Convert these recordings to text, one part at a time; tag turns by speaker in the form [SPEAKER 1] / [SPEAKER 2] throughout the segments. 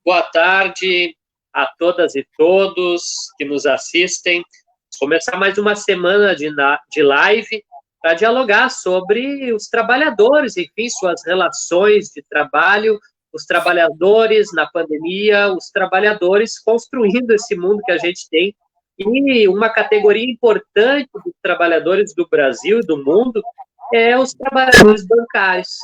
[SPEAKER 1] Boa tarde a todas e todos que nos assistem. Vamos começar mais uma semana de live para dialogar sobre os trabalhadores, enfim, suas relações de trabalho, os trabalhadores na pandemia, os trabalhadores construindo esse mundo que a gente tem. E uma categoria importante dos trabalhadores do Brasil e do mundo é os trabalhadores bancários.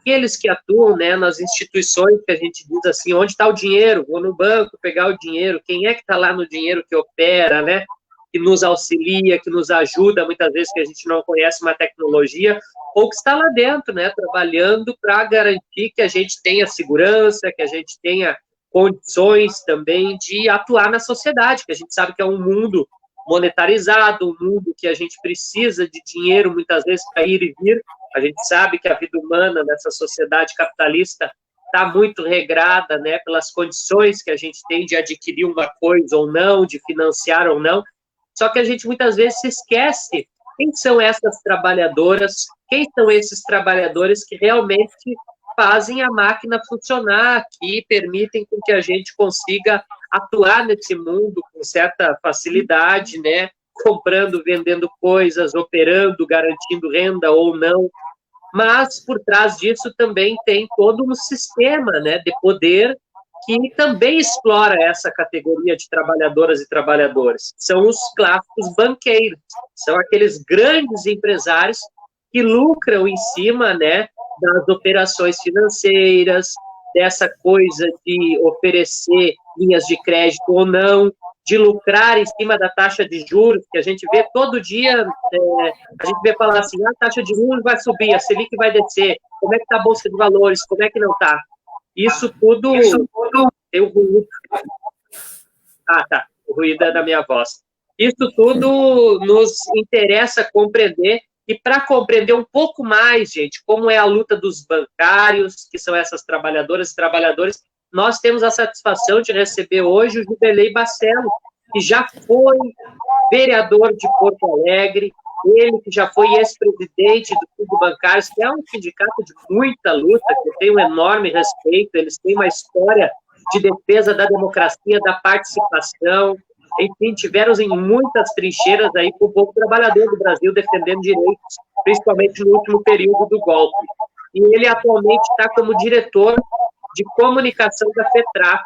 [SPEAKER 1] Aqueles que atuam, né, nas instituições que a gente diz assim, onde está o dinheiro? Vou no banco pegar o dinheiro. Quem é que está lá no dinheiro que opera, né? Que nos auxilia, que nos ajuda, muitas vezes que a gente não conhece uma tecnologia, ou que está lá dentro, né, trabalhando para garantir que a gente tenha segurança, que a gente tenha condições também de atuar na sociedade, que a gente sabe que é um mundo monetarizado, um mundo que a gente precisa de dinheiro, muitas vezes, para ir e vir. A gente sabe que a vida humana nessa sociedade capitalista está muito regrada, né, pelas condições que a gente tem de adquirir uma coisa ou não, de financiar ou não. Só que a gente muitas vezes se esquece quem são essas trabalhadoras, quem são esses trabalhadores que realmente fazem a máquina funcionar, que permitem com que a gente consiga atuar nesse mundo com certa facilidade, né? Comprando, vendendo coisas, operando, garantindo renda ou não. Mas por trás disso também tem todo um sistema, né, de poder que também explora essa categoria de trabalhadoras e trabalhadores. São os clássicos banqueiros, são aqueles grandes empresários que lucram em cima, né, das operações financeiras, dessa coisa de oferecer linhas de crédito ou não, de lucrar em cima da taxa de juros, que a gente vê todo dia, a gente vê falar assim, a taxa de juros vai subir, a Selic vai descer, como é que está a Bolsa de Valores, como é que não está? Isso tudo tem o ruído. Ah, tá, o ruído é da minha voz. Isso tudo nos interessa compreender, e para compreender um pouco mais, gente, como é a luta dos bancários, que são essas trabalhadoras e trabalhadores, nós temos a satisfação de receber hoje o Jubilei Baccello, que já foi vereador de Porto Alegre, ele que já foi ex-presidente do Clube Bancários, que é um sindicato de muita luta, que eu tenho um enorme respeito, eles têm uma história de defesa da democracia, da participação, enfim, tiveram em muitas trincheiras aí com o povo trabalhador do Brasil defendendo direitos, principalmente no último período do golpe. E ele atualmente está como diretor de comunicação da FETRAC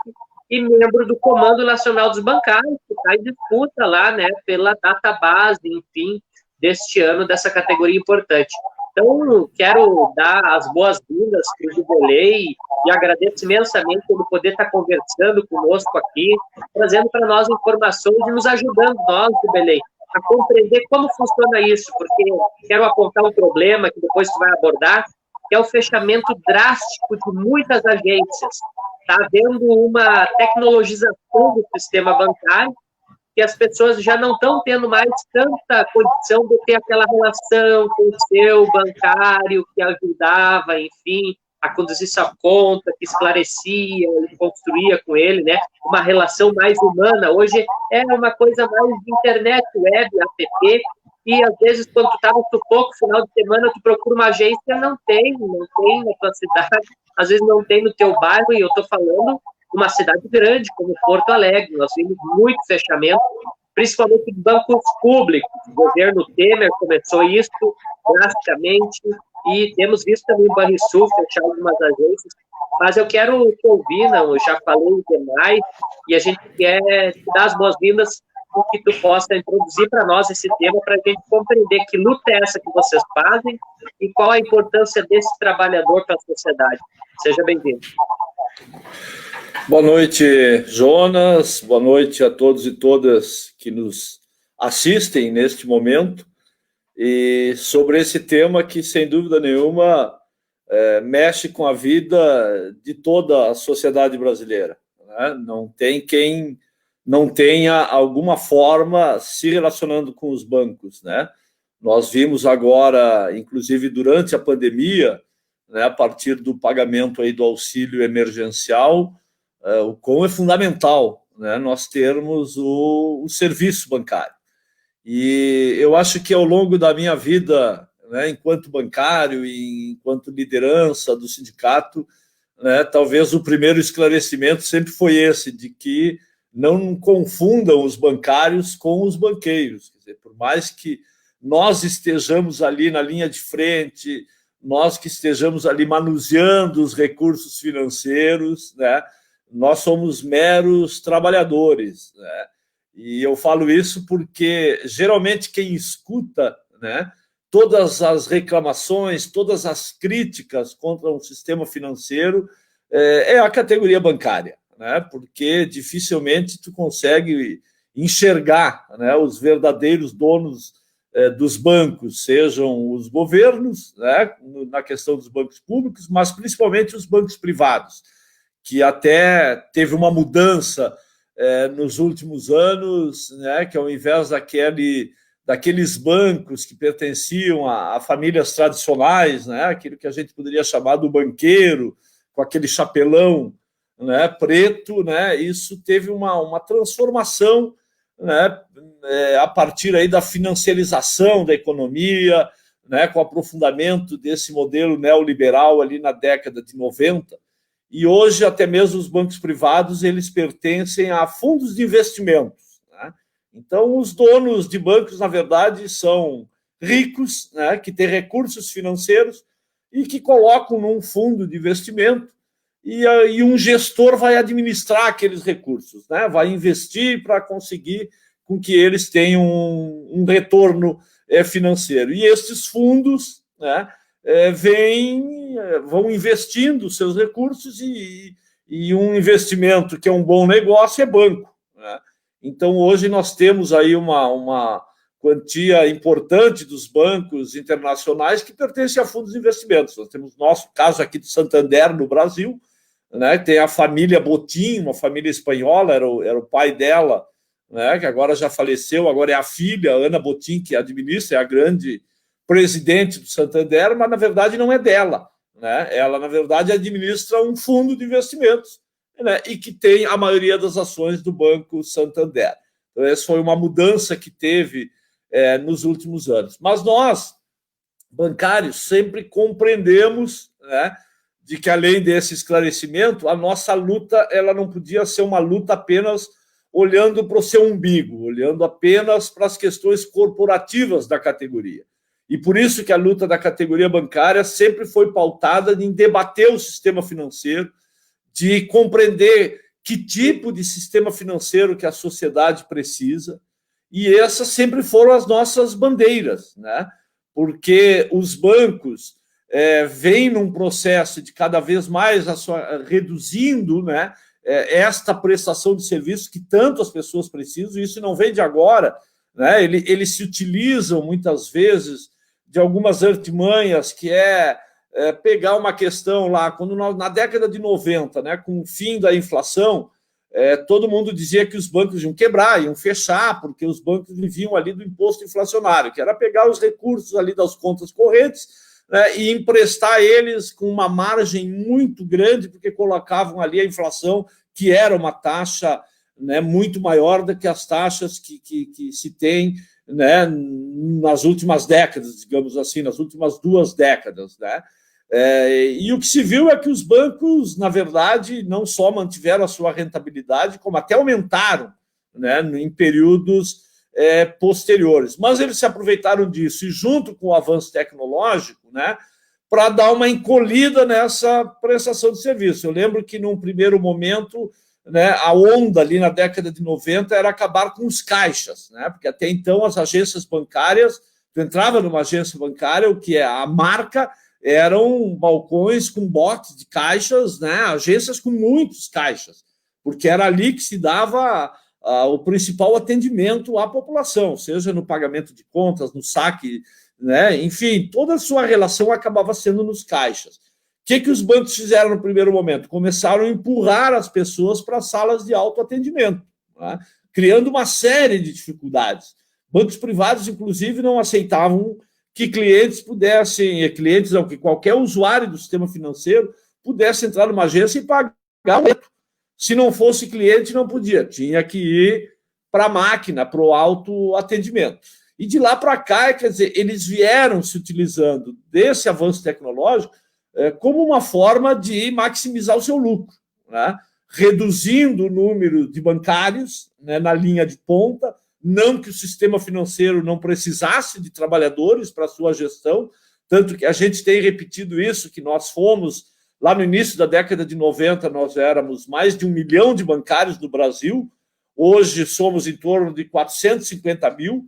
[SPEAKER 1] e membro do Comando Nacional dos Bancários, que está em disputa lá, né, pela database, enfim, deste ano, dessa categoria importante. Então, quero dar as boas-vindas para o Jubilei e agradeço imensamente ele poder estar conversando conosco aqui, trazendo para nós informações e nos ajudando, nós, Jubilei, a compreender como funciona isso, porque quero apontar um problema que depois tu vai abordar, que é o fechamento drástico de muitas agências. Está havendo uma tecnologização do sistema bancário, que as pessoas já não estão tendo mais tanta condição de ter aquela relação com o seu bancário que ajudava, enfim, a conduzir sua conta, que esclarecia, construía com ele, né, uma relação mais humana. Hoje é uma coisa mais de internet, web, app, e às vezes quando tu tá no sufoco, final de semana, tu procura uma agência, não tem na tua cidade, às vezes não tem no teu bairro, e eu tô falando uma cidade grande como Porto Alegre, nós vimos muito fechamento, principalmente de bancos públicos. O governo Temer começou isso drasticamente e temos visto também o Banrisul fechar algumas agências, mas eu quero te ouvir, não, eu já falei demais, e a gente quer te dar as boas-vindas para que tu possa introduzir para nós esse tema, para a gente compreender que luta é essa que vocês fazem e qual a importância desse trabalhador para a sociedade. Seja bem-vindo.
[SPEAKER 2] Boa noite, Jonas. Boa noite a todos e todas que nos assistem neste momento. E sobre esse tema que, sem dúvida nenhuma, mexe com a vida de toda a sociedade brasileira, né? Não tem quem não tenha alguma forma se relacionando com os bancos, né? Nós vimos agora, inclusive durante a pandemia, né, a partir do pagamento aí do auxílio emergencial, o quão é fundamental, né, nós termos o serviço bancário. E eu acho que ao longo da minha vida, né, enquanto bancário e enquanto liderança do sindicato, né, talvez o primeiro esclarecimento sempre foi esse, de que não confundam os bancários com os banqueiros. Quer dizer, por mais que nós estejamos ali na linha de frente, nós que estejamos ali manuseando os recursos financeiros, né, nós somos meros trabalhadores, né? E eu falo isso porque geralmente quem escuta, né, todas as reclamações, todas as críticas contra um sistema financeiro é a categoria bancária, né? Porque dificilmente tu consegue enxergar, né, os verdadeiros donos dos bancos, sejam os governos, né, na questão dos bancos públicos, mas principalmente os bancos privados, que até teve uma mudança nos últimos anos, né, que ao invés daqueles bancos que pertenciam a famílias tradicionais, né, aquilo que a gente poderia chamar do banqueiro, com aquele chapelão, né, preto, né, isso teve uma transformação, né, a partir aí da financiarização da economia, né, com o aprofundamento desse modelo neoliberal ali na década de 90. E hoje, até mesmo os bancos privados, eles pertencem a fundos de investimentos, né? Então, os donos de bancos, na verdade, são ricos, né, que têm recursos financeiros e que colocam num fundo de investimento e um gestor vai administrar aqueles recursos, né? Vai investir para conseguir com que eles tenham um retorno financeiro. E esses fundos, né, vão investindo seus recursos e um investimento que é um bom negócio é banco, né? Então, hoje nós temos aí uma quantia importante dos bancos internacionais que pertencem a fundos de investimentos. Nós temos nosso caso aqui do Santander, no Brasil, né? Tem a família Botín, uma família espanhola, era o pai dela, né, que agora já faleceu, agora é a filha, Ana Botín, que administra, é a grande presidente do Santander, mas na verdade não é dela, né? Ela, na verdade, administra um fundo de investimentos, né, e que tem a maioria das ações do Banco Santander. Então, essa foi uma mudança que teve nos últimos anos. Mas nós, bancários, sempre compreendemos, né, de que, além desse esclarecimento, a nossa luta ela não podia ser uma luta apenas olhando para o seu umbigo, olhando apenas para as questões corporativas da categoria. E por isso que a luta da categoria bancária sempre foi pautada em debater o sistema financeiro, de compreender que tipo de sistema financeiro que a sociedade precisa, e essas sempre foram as nossas bandeiras, né? Porque os bancos vêm num processo de cada vez mais reduzindo, né, esta prestação de serviços que tanto as pessoas precisam, e isso não vem de agora, né? Eles se utilizam muitas vezes de algumas artimanhas, que pegar uma questão lá, quando na década de 90, né, com o fim da inflação, todo mundo dizia que os bancos iam quebrar, iam fechar, porque os bancos viviam ali do imposto inflacionário, que era pegar os recursos ali das contas correntes, né, e emprestar eles com uma margem muito grande, porque colocavam ali a inflação, que era uma taxa, né, muito maior do que as taxas que se tem, né, nas últimas décadas, digamos assim, nas últimas 2 décadas, né? E o que se viu é que os bancos, na verdade, não só mantiveram a sua rentabilidade, como até aumentaram, né, em períodos posteriores. Mas eles se aproveitaram disso, e junto com o avanço tecnológico, né, para dar uma encolhida nessa prestação de serviço. Eu lembro que, num primeiro momento, né, a onda ali na década de 90 era acabar com os caixas, né, porque até então as agências bancárias, tu entrava numa agência bancária, o que é a marca, eram balcões com box de caixas, né, agências com muitos caixas, porque era ali que se dava o principal atendimento à população, seja no pagamento de contas, no saque, né, enfim, toda a sua relação acabava sendo nos caixas. O que os bancos fizeram no primeiro momento? Começaram a empurrar as pessoas para salas de autoatendimento, né, criando uma série de dificuldades. Bancos privados, inclusive, não aceitavam que que qualquer usuário do sistema financeiro pudesse entrar numa agência e pagar o boleto. Se não fosse cliente, não podia. Tinha que ir para a máquina, para o autoatendimento. E de lá para cá, quer dizer, eles vieram se utilizando desse avanço tecnológico como uma forma de maximizar o seu lucro, né? Reduzindo o número de bancários, né, na linha de ponta, não que o sistema financeiro não precisasse de trabalhadores para a sua gestão, tanto que a gente tem repetido isso, que nós fomos, lá no início da década de 90, nós éramos mais de 1 milhão de bancários no Brasil, hoje somos em torno de 450 mil,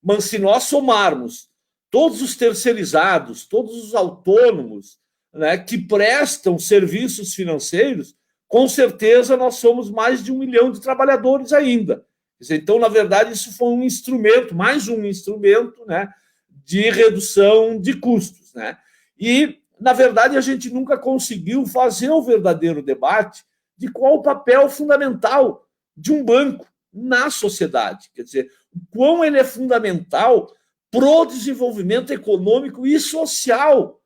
[SPEAKER 2] mas se nós somarmos todos os terceirizados, todos os autônomos, né, que prestam serviços financeiros, com certeza nós somos mais de 1 milhão de trabalhadores ainda. Então, na verdade, isso foi um instrumento, mais um instrumento, né, de redução de custos, né? E, na verdade, a gente nunca conseguiu fazer o verdadeiro debate de qual o papel fundamental de um banco na sociedade. Quer dizer, o quão ele é fundamental para o desenvolvimento econômico e social.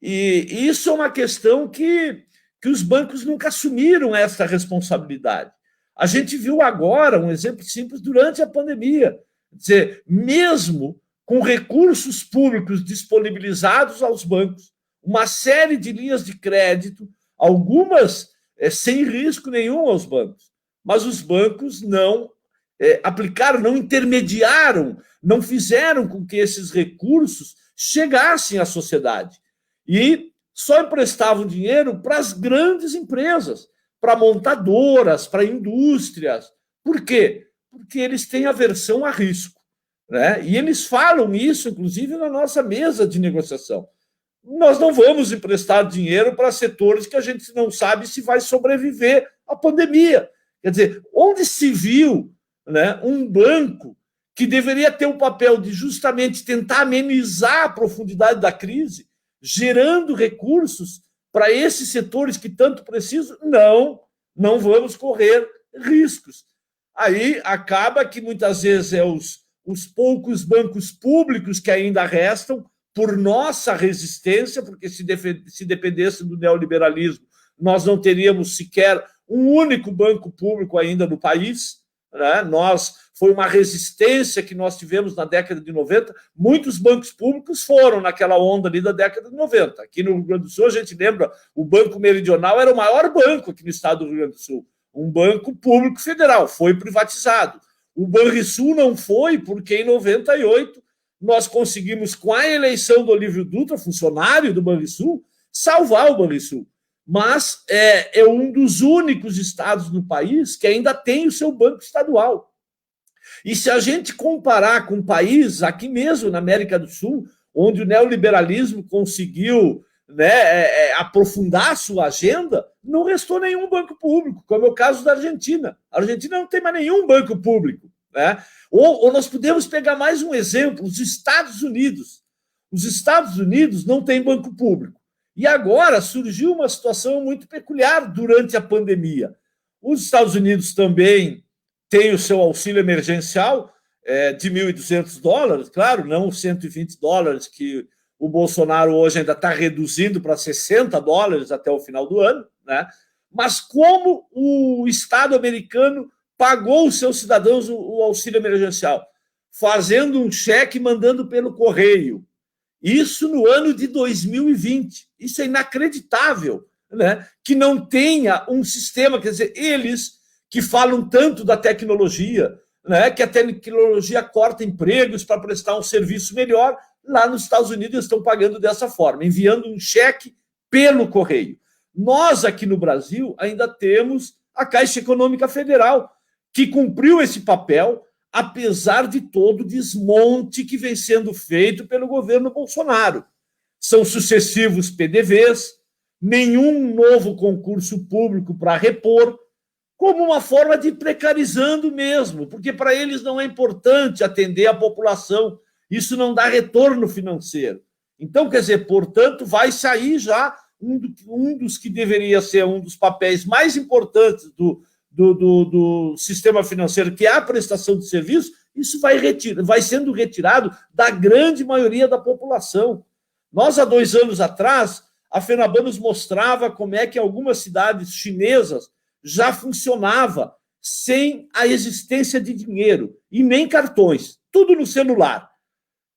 [SPEAKER 2] E isso é uma questão que os bancos nunca assumiram essa responsabilidade. A gente viu agora um exemplo simples durante a pandemia. Quer dizer, mesmo com recursos públicos disponibilizados aos bancos, uma série de linhas de crédito, algumas sem risco nenhum aos bancos, mas os bancos não aplicaram, não intermediaram, não fizeram com que esses recursos chegassem à sociedade. E só emprestavam dinheiro para as grandes empresas, para montadoras, para indústrias. Por quê? Porque eles têm aversão a risco, né? E eles falam isso, inclusive, na nossa mesa de negociação. Nós não vamos emprestar dinheiro para setores que a gente não sabe se vai sobreviver à pandemia. Quer dizer, onde se viu, né, um banco que deveria ter o papel de justamente tentar amenizar a profundidade da crise, gerando recursos para esses setores que tanto precisam? Não vamos correr riscos. Aí acaba que muitas vezes os poucos bancos públicos que ainda restam, por nossa resistência, porque se dependesse do neoliberalismo, nós não teríamos sequer um único banco público ainda no país, né? Foi uma resistência que nós tivemos na década de 90. Muitos bancos públicos foram naquela onda ali da década de 90. Aqui no Rio Grande do Sul, a gente lembra, o Banco Meridional era o maior banco aqui no estado do Rio Grande do Sul. Um banco público federal, foi privatizado. O Banrisul não foi, porque em 98 nós conseguimos, com a eleição do Olívio Dutra, funcionário do Banrisul, salvar o Banrisul. Mas é um dos únicos estados no país que ainda tem o seu banco estadual. E se a gente comparar com um país, aqui mesmo na América do Sul, onde o neoliberalismo conseguiu, né, aprofundar a sua agenda, não restou nenhum banco público, como é o caso da Argentina. A Argentina não tem mais nenhum banco público, né? Ou nós podemos pegar mais um exemplo, os Estados Unidos. Os Estados Unidos não têm banco público. E agora surgiu uma situação muito peculiar durante a pandemia. Os Estados Unidos também têm o seu auxílio emergencial de $1.200, claro, não os $120 que o Bolsonaro hoje ainda está reduzindo para $60 até o final do ano, né? Mas como o Estado americano pagou os seus cidadãos o auxílio emergencial? Fazendo um cheque e mandando pelo correio. Isso no ano de 2020. Isso é inacreditável, né? Que não tenha um sistema, quer dizer, eles que falam tanto da tecnologia, né? Que a tecnologia corta empregos para prestar um serviço melhor, lá nos Estados Unidos eles estão pagando dessa forma, enviando um cheque pelo correio. Nós aqui no Brasil ainda temos a Caixa Econômica Federal, que cumpriu esse papel, apesar de todo o desmonte que vem sendo feito pelo governo Bolsonaro. São sucessivos PDVs, nenhum novo concurso público para repor, como uma forma de ir precarizando mesmo, porque para eles não é importante atender a população, isso não dá retorno financeiro. Então, quer dizer, portanto, vai sair já um dos que deveria ser um dos papéis mais importantes do sistema financeiro, que é a prestação de serviço, isso vai sendo retirado da grande maioria da população. Nós, há 2 anos atrás, a FENABAN nos mostrava como é que algumas cidades chinesas já funcionava sem a existência de dinheiro e nem cartões, tudo no celular.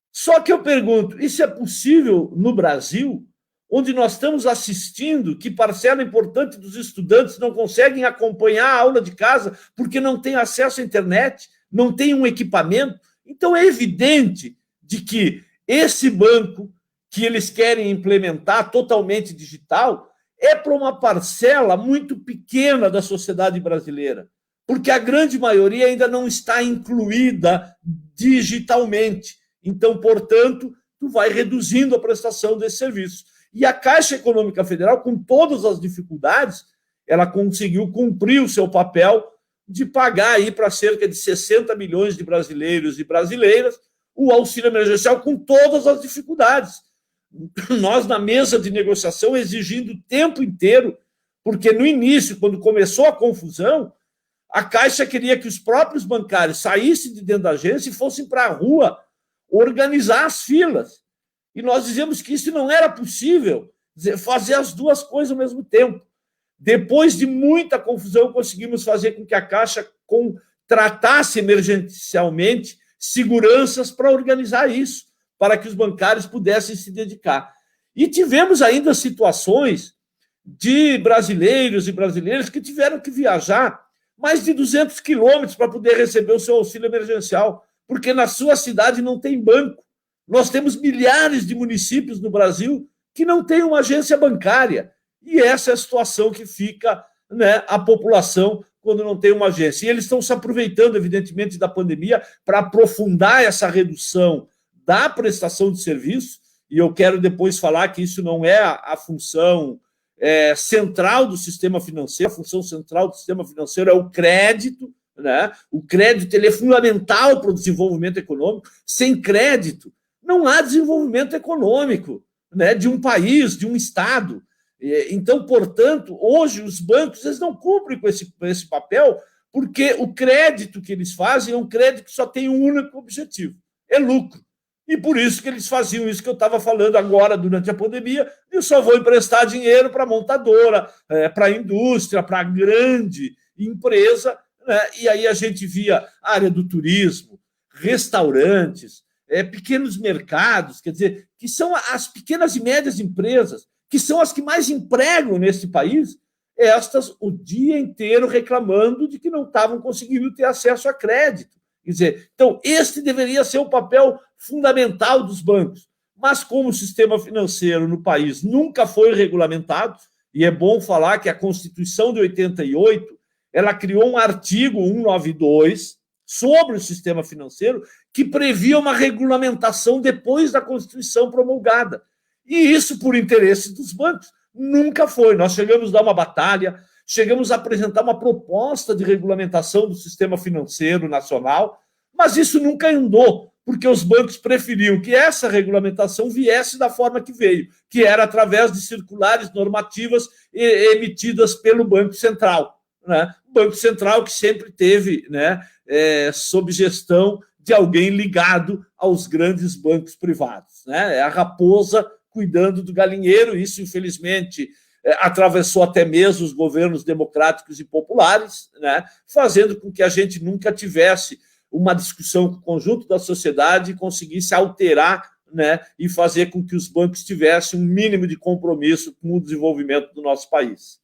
[SPEAKER 2] Só que eu pergunto, isso é possível no Brasil, onde nós estamos assistindo que parcela importante dos estudantes não conseguem acompanhar a aula de casa porque não tem acesso à internet, não tem um equipamento. Então, é evidente de que esse banco que eles querem implementar totalmente digital é para uma parcela muito pequena da sociedade brasileira, porque a grande maioria ainda não está incluída digitalmente. Então, portanto, tu vai reduzindo a prestação desse serviço. E a Caixa Econômica Federal, com todas as dificuldades, ela conseguiu cumprir o seu papel de pagar aí para cerca de 60 milhões de brasileiros e brasileiras o auxílio emergencial com todas as dificuldades. Nós, na mesa de negociação, exigindo o tempo inteiro, porque no início, quando começou a confusão, a Caixa queria que os próprios bancários saíssem de dentro da agência e fossem para a rua organizar as filas. E nós dizíamos que isso não era possível, fazer as duas coisas ao mesmo tempo. Depois de muita confusão, conseguimos fazer com que a Caixa contratasse emergencialmente seguranças para organizar isso, para que os bancários pudessem se dedicar. E tivemos ainda situações de brasileiros e brasileiras que tiveram que viajar mais de 200 quilômetros para poder receber o seu auxílio emergencial, porque na sua cidade não tem banco. Nós temos milhares de municípios no Brasil que não têm uma agência bancária. E essa é a situação que fica, né, a população quando não tem uma agência. E eles estão se aproveitando, evidentemente, da pandemia para aprofundar essa redução da prestação de serviço, e eu quero depois falar que isso não é a função central do sistema financeiro. A função central do sistema financeiro é o crédito, né? O crédito, ele é fundamental para o desenvolvimento econômico. Sem crédito, não há desenvolvimento econômico, né, de um país, de um Estado. Então, portanto, hoje os bancos eles não cumprem com esse papel, porque o crédito que eles fazem é um crédito que só tem um único objetivo, é lucro. E por isso que eles faziam isso que eu estava falando agora durante a pandemia, eu só vou emprestar dinheiro para a montadora, para a indústria, para a grande empresa, né? E aí a gente via área do turismo, restaurantes, pequenos mercados, quer dizer, que são as pequenas e médias empresas, que são as que mais empregam nesse país, estas o dia inteiro reclamando de que não estavam conseguindo ter acesso a crédito. Quer dizer, então, este deveria ser o papel fundamental dos bancos. Mas como o sistema financeiro no país nunca foi regulamentado, e é bom falar que a Constituição de 88, ela criou um artigo 192 sobre o sistema financeiro que previa uma regulamentação depois da Constituição promulgada. E isso, por interesse dos bancos, nunca foi. Nós chegamos a dar uma batalha, chegamos a apresentar uma proposta de regulamentação do sistema financeiro nacional, mas isso nunca andou, porque os bancos preferiam que essa regulamentação viesse da forma que veio, que era através de circulares normativas emitidas pelo Banco Central, né? O Banco Central que sempre teve, né, sob gestão de alguém ligado aos grandes bancos privados, né? É a raposa cuidando do galinheiro. Isso, infelizmente, atravessou até mesmo os governos democráticos e populares, né, fazendo com que a gente nunca tivesse uma discussão com o conjunto da sociedade e conseguisse alterar, né, e fazer com que os bancos tivessem um mínimo de compromisso com o desenvolvimento do nosso país.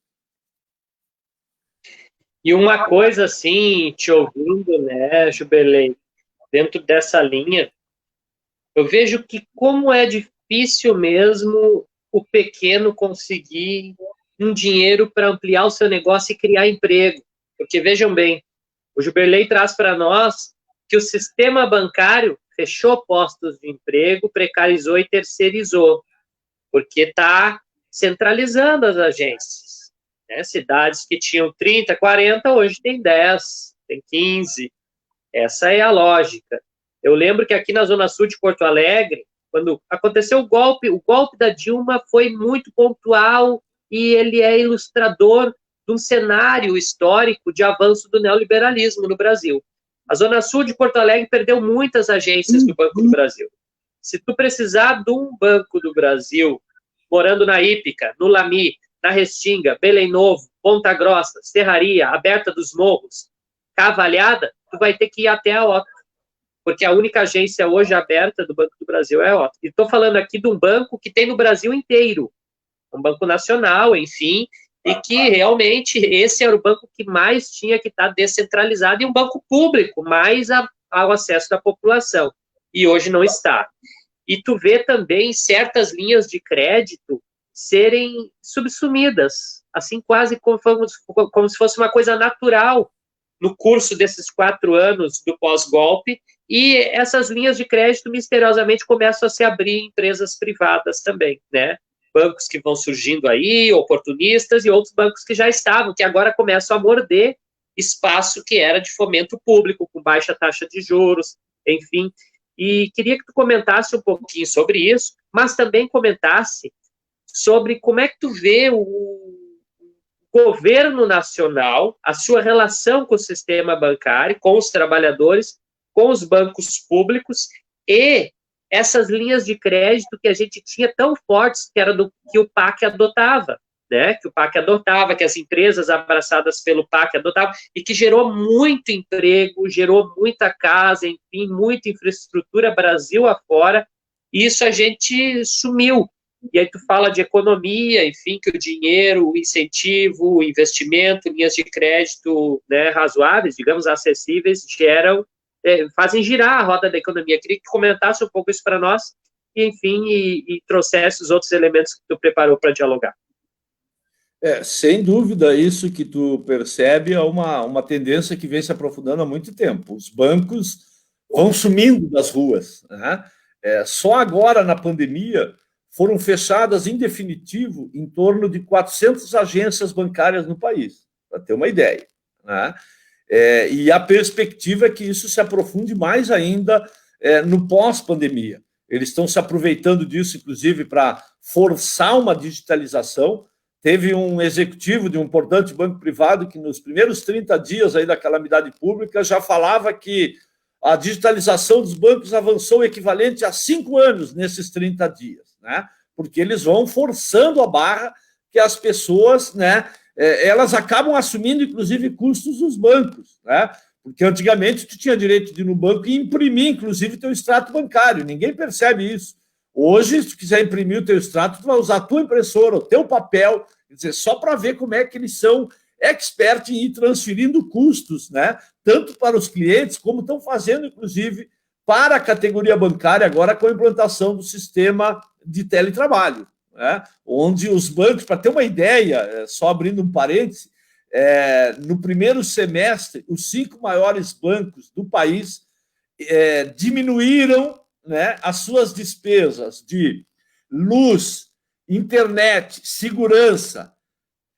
[SPEAKER 1] E uma coisa assim, te ouvindo, né, Juberley, dentro dessa linha, eu vejo que como é difícil mesmo o pequeno conseguir um dinheiro para ampliar o seu negócio e criar emprego. Porque, vejam bem, o Juberley traz para nós que o sistema bancário fechou postos de emprego, precarizou e terceirizou, porque está centralizando as agências. Né? Cidades que tinham 30, 40, hoje tem 10, tem 15. Essa é a lógica. Eu lembro que aqui na Zona Sul de Porto Alegre, quando aconteceu o golpe da Dilma foi muito pontual e ele é ilustrador de um cenário histórico de avanço do neoliberalismo no Brasil. A Zona Sul de Porto Alegre perdeu muitas agências do Banco do Brasil. Se tu precisar de um Banco do Brasil, morando na Ípica, no Lami, na Restinga, Belém Novo, Ponta Grossa, Serraria, Aberta dos Morros, Cavalhada, tu vai ter que ir até a OTA, porque a única agência hoje aberta do Banco do Brasil é a OTA. E estou falando aqui de um banco que tem no Brasil inteiro. um banco nacional, enfim, e que realmente esse era o banco que mais tinha que estar descentralizado e um banco público, mais ao acesso da população. E hoje não está. E tu vê também certas linhas de crédito serem subsumidas, assim, quase como se fosse uma coisa natural no curso desses 4 anos do pós-golpe, e essas linhas de crédito misteriosamente começam a se abrir em empresas privadas também, né? Bancos que vão surgindo aí, oportunistas, e outros bancos que já estavam, que agora começam a morder espaço que era de fomento público, com baixa taxa de juros, enfim. E queria que tu comentasse um pouquinho sobre isso, mas também comentasse sobre como é que tu vê o governo nacional, a sua relação com o sistema bancário, com os trabalhadores, com os bancos públicos e essas linhas de crédito que a gente tinha tão fortes, que era do que o PAC adotava, né? Que o PAC adotava, que as empresas abraçadas pelo PAC adotavam, e que gerou muito emprego, gerou muita casa, enfim, muita infraestrutura Brasil afora, e isso a gente sumiu. E aí tu fala de economia, enfim, que o dinheiro, o incentivo, o investimento, linhas de crédito, né, razoáveis, digamos, acessíveis, fazem girar a roda da economia. Queria que comentasse um pouco isso para nós, e, enfim, e trouxesse os outros elementos que tu preparou para dialogar.
[SPEAKER 2] Sem dúvida, isso que tu percebe é uma tendência que vem se aprofundando há muito tempo. Os bancos vão sumindo das ruas, né? Só agora, na pandemia, foram fechadas, em definitivo, em torno de 400 agências bancárias no país, para ter uma ideia, né? E a perspectiva é que isso se aprofunde mais ainda no pós-pandemia. Eles estão se aproveitando disso, inclusive, para forçar uma digitalização. Teve um executivo de um importante banco privado que, nos primeiros 30 dias aí da calamidade pública, já falava que a digitalização dos bancos avançou o equivalente a 5 anos nesses 30 dias, né? Porque eles vão forçando a barra que as pessoas, né, elas acabam assumindo, inclusive, custos dos bancos, né? Porque antigamente tu tinha direito de ir no banco e imprimir, inclusive, teu extrato bancário. Ninguém percebe isso. Hoje, se tu quiser imprimir o teu extrato, tu vai usar a tua impressora, o teu papel, quer dizer, só para ver como é que eles são expert em ir transferindo custos, né? Tanto para os clientes, como estão fazendo, inclusive, para a categoria bancária, agora com a implantação do sistema de teletrabalho, né? Onde os bancos, para ter uma ideia, só abrindo um parêntese, no primeiro semestre, os 5 maiores bancos do país diminuíram, né, as suas despesas de luz, internet, segurança,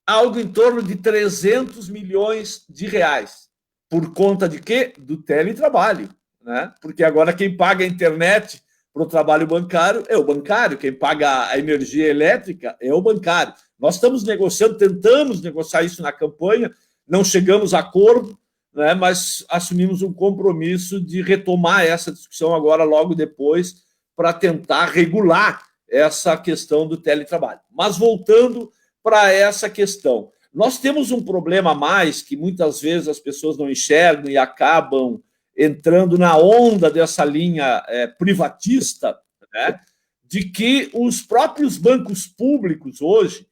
[SPEAKER 2] algo em torno de 300 milhões de reais. Por conta de quê? Do teletrabalho, né? Porque agora quem paga a internet para o trabalho bancário é o bancário, quem paga a energia elétrica é o bancário. Nós estamos negociando, tentamos negociar isso na campanha, não chegamos a acordo, né, mas assumimos um compromisso de retomar essa discussão agora, logo depois, para tentar regular essa questão do teletrabalho. Mas voltando para essa questão, nós temos um problema a mais que muitas vezes as pessoas não enxergam e acabam entrando na onda dessa linha privatista, né, de que os próprios bancos públicos hoje,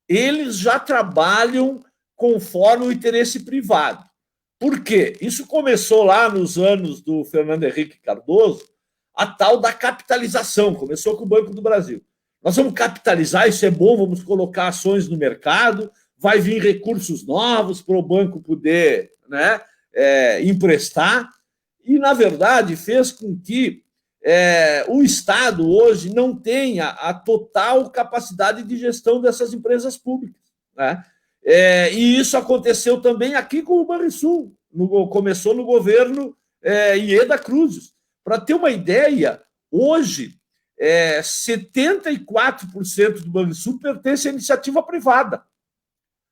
[SPEAKER 2] eles já trabalham conforme o interesse privado. Por quê? Isso começou lá nos anos do Fernando Henrique Cardoso, a tal da capitalização, começou com o Banco do Brasil. Nós vamos capitalizar, isso é bom, vamos colocar ações no mercado, vai vir recursos novos para o banco poder, né, emprestar, e, na verdade, fez com que o Estado hoje não tenha a total capacidade de gestão dessas empresas públicas, né? E isso aconteceu também aqui com o Banrisul, começou no governo Ieda Cruzes. Para ter uma ideia, hoje, 74% do Banrisul pertence à iniciativa privada.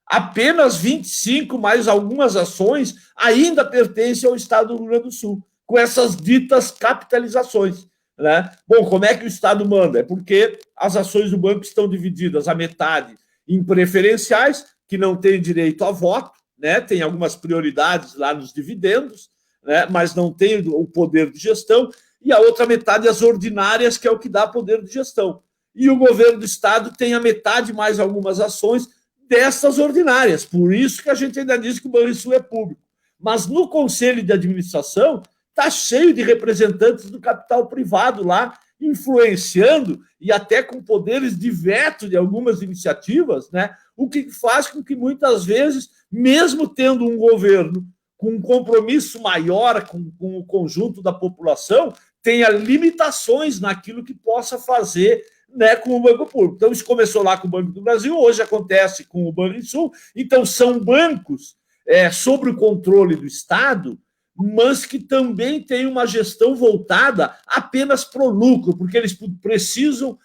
[SPEAKER 2] Apenas 25%, mais algumas ações, ainda pertencem ao Estado do Rio Grande do Sul, com essas ditas capitalizações, né? Bom, como é que o Estado manda? É porque as ações do banco estão divididas a metade em preferenciais, que não têm direito a voto, né? Tem algumas prioridades lá nos dividendos, né? Mas não tem o poder de gestão, e a outra metade as ordinárias, que é o que dá poder de gestão. e o governo do Estado tem a metade mais algumas ações dessas ordinárias. Por isso que a gente ainda diz que o Banrisul é público. Mas no Conselho de Administração está cheio de representantes do capital privado lá, influenciando e até com poderes de veto de algumas iniciativas, né? O que faz com que muitas vezes, mesmo tendo um governo com um compromisso maior com o conjunto da população, tenha limitações naquilo que possa fazer, né, com o Banco Público. Então, isso começou lá com o Banco do Brasil, hoje acontece com o Banrisul. Então, são bancos sob o controle do Estado, mas que também têm uma gestão voltada apenas para o lucro, porque eles precisam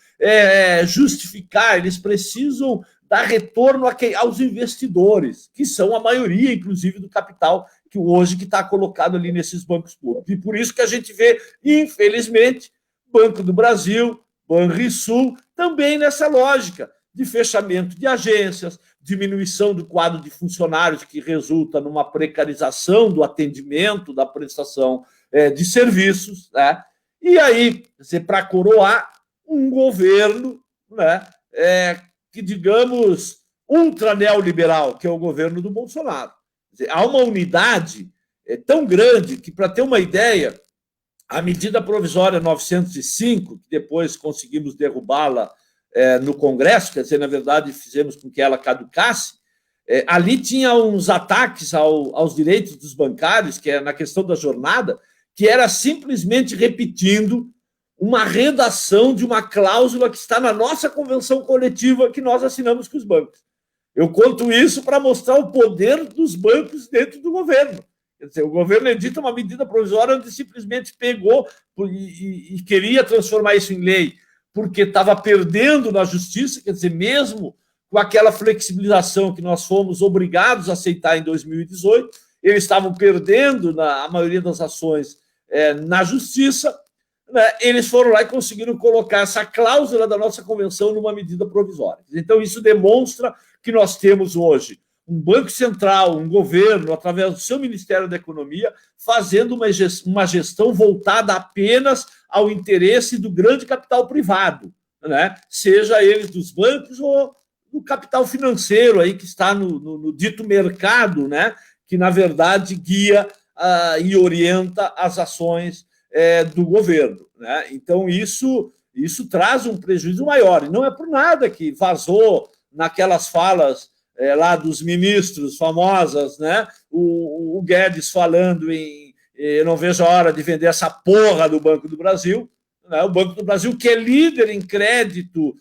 [SPEAKER 2] justificar, eles precisam dar retorno aos investidores, que são a maioria, inclusive, do capital que hoje está colocado ali nesses bancos públicos. E por isso que a gente vê, infelizmente, Banco do Brasil, Banrisul, também nessa lógica de fechamento de agências, diminuição do quadro de funcionários, que resulta numa precarização do atendimento, da prestação de serviços, né? E aí, para coroar, um governo, né, que, digamos, ultra neoliberal, que é o governo do Bolsonaro. Há uma unidade tão grande que, para ter uma ideia, a medida provisória 905, que depois conseguimos derrubá-la no Congresso, quer dizer, na verdade, fizemos com que ela caducasse, ali tinha uns ataques aos direitos dos bancários, que é na questão da jornada, que era simplesmente repetindo uma redação de uma cláusula que está na nossa convenção coletiva que nós assinamos com os bancos. Eu conto isso para mostrar o poder dos bancos dentro do governo. Quer dizer, o governo edita uma medida provisória onde simplesmente pegou e queria transformar isso em lei, porque estava perdendo na justiça, quer dizer, mesmo com aquela flexibilização que nós fomos obrigados a aceitar em 2018, eles estavam perdendo a maioria das ações na justiça, né? Eles foram lá e conseguiram colocar essa cláusula da nossa convenção numa medida provisória. Então, isso demonstra que nós temos hoje um Banco Central, um governo, através do seu Ministério da Economia, fazendo uma gestão voltada apenas ao interesse do grande capital privado, né? Seja ele dos bancos ou do capital financeiro aí que está no dito mercado, né? Que, na verdade, guia e orienta as ações do governo, né? Então, isso traz um prejuízo maior. E não é por nada que vazou naquelas falas lá dos ministros famosas, né? O Guedes falando eu não vejo a hora de vender essa porra do Banco do Brasil, né? O Banco do Brasil, que é líder em crédito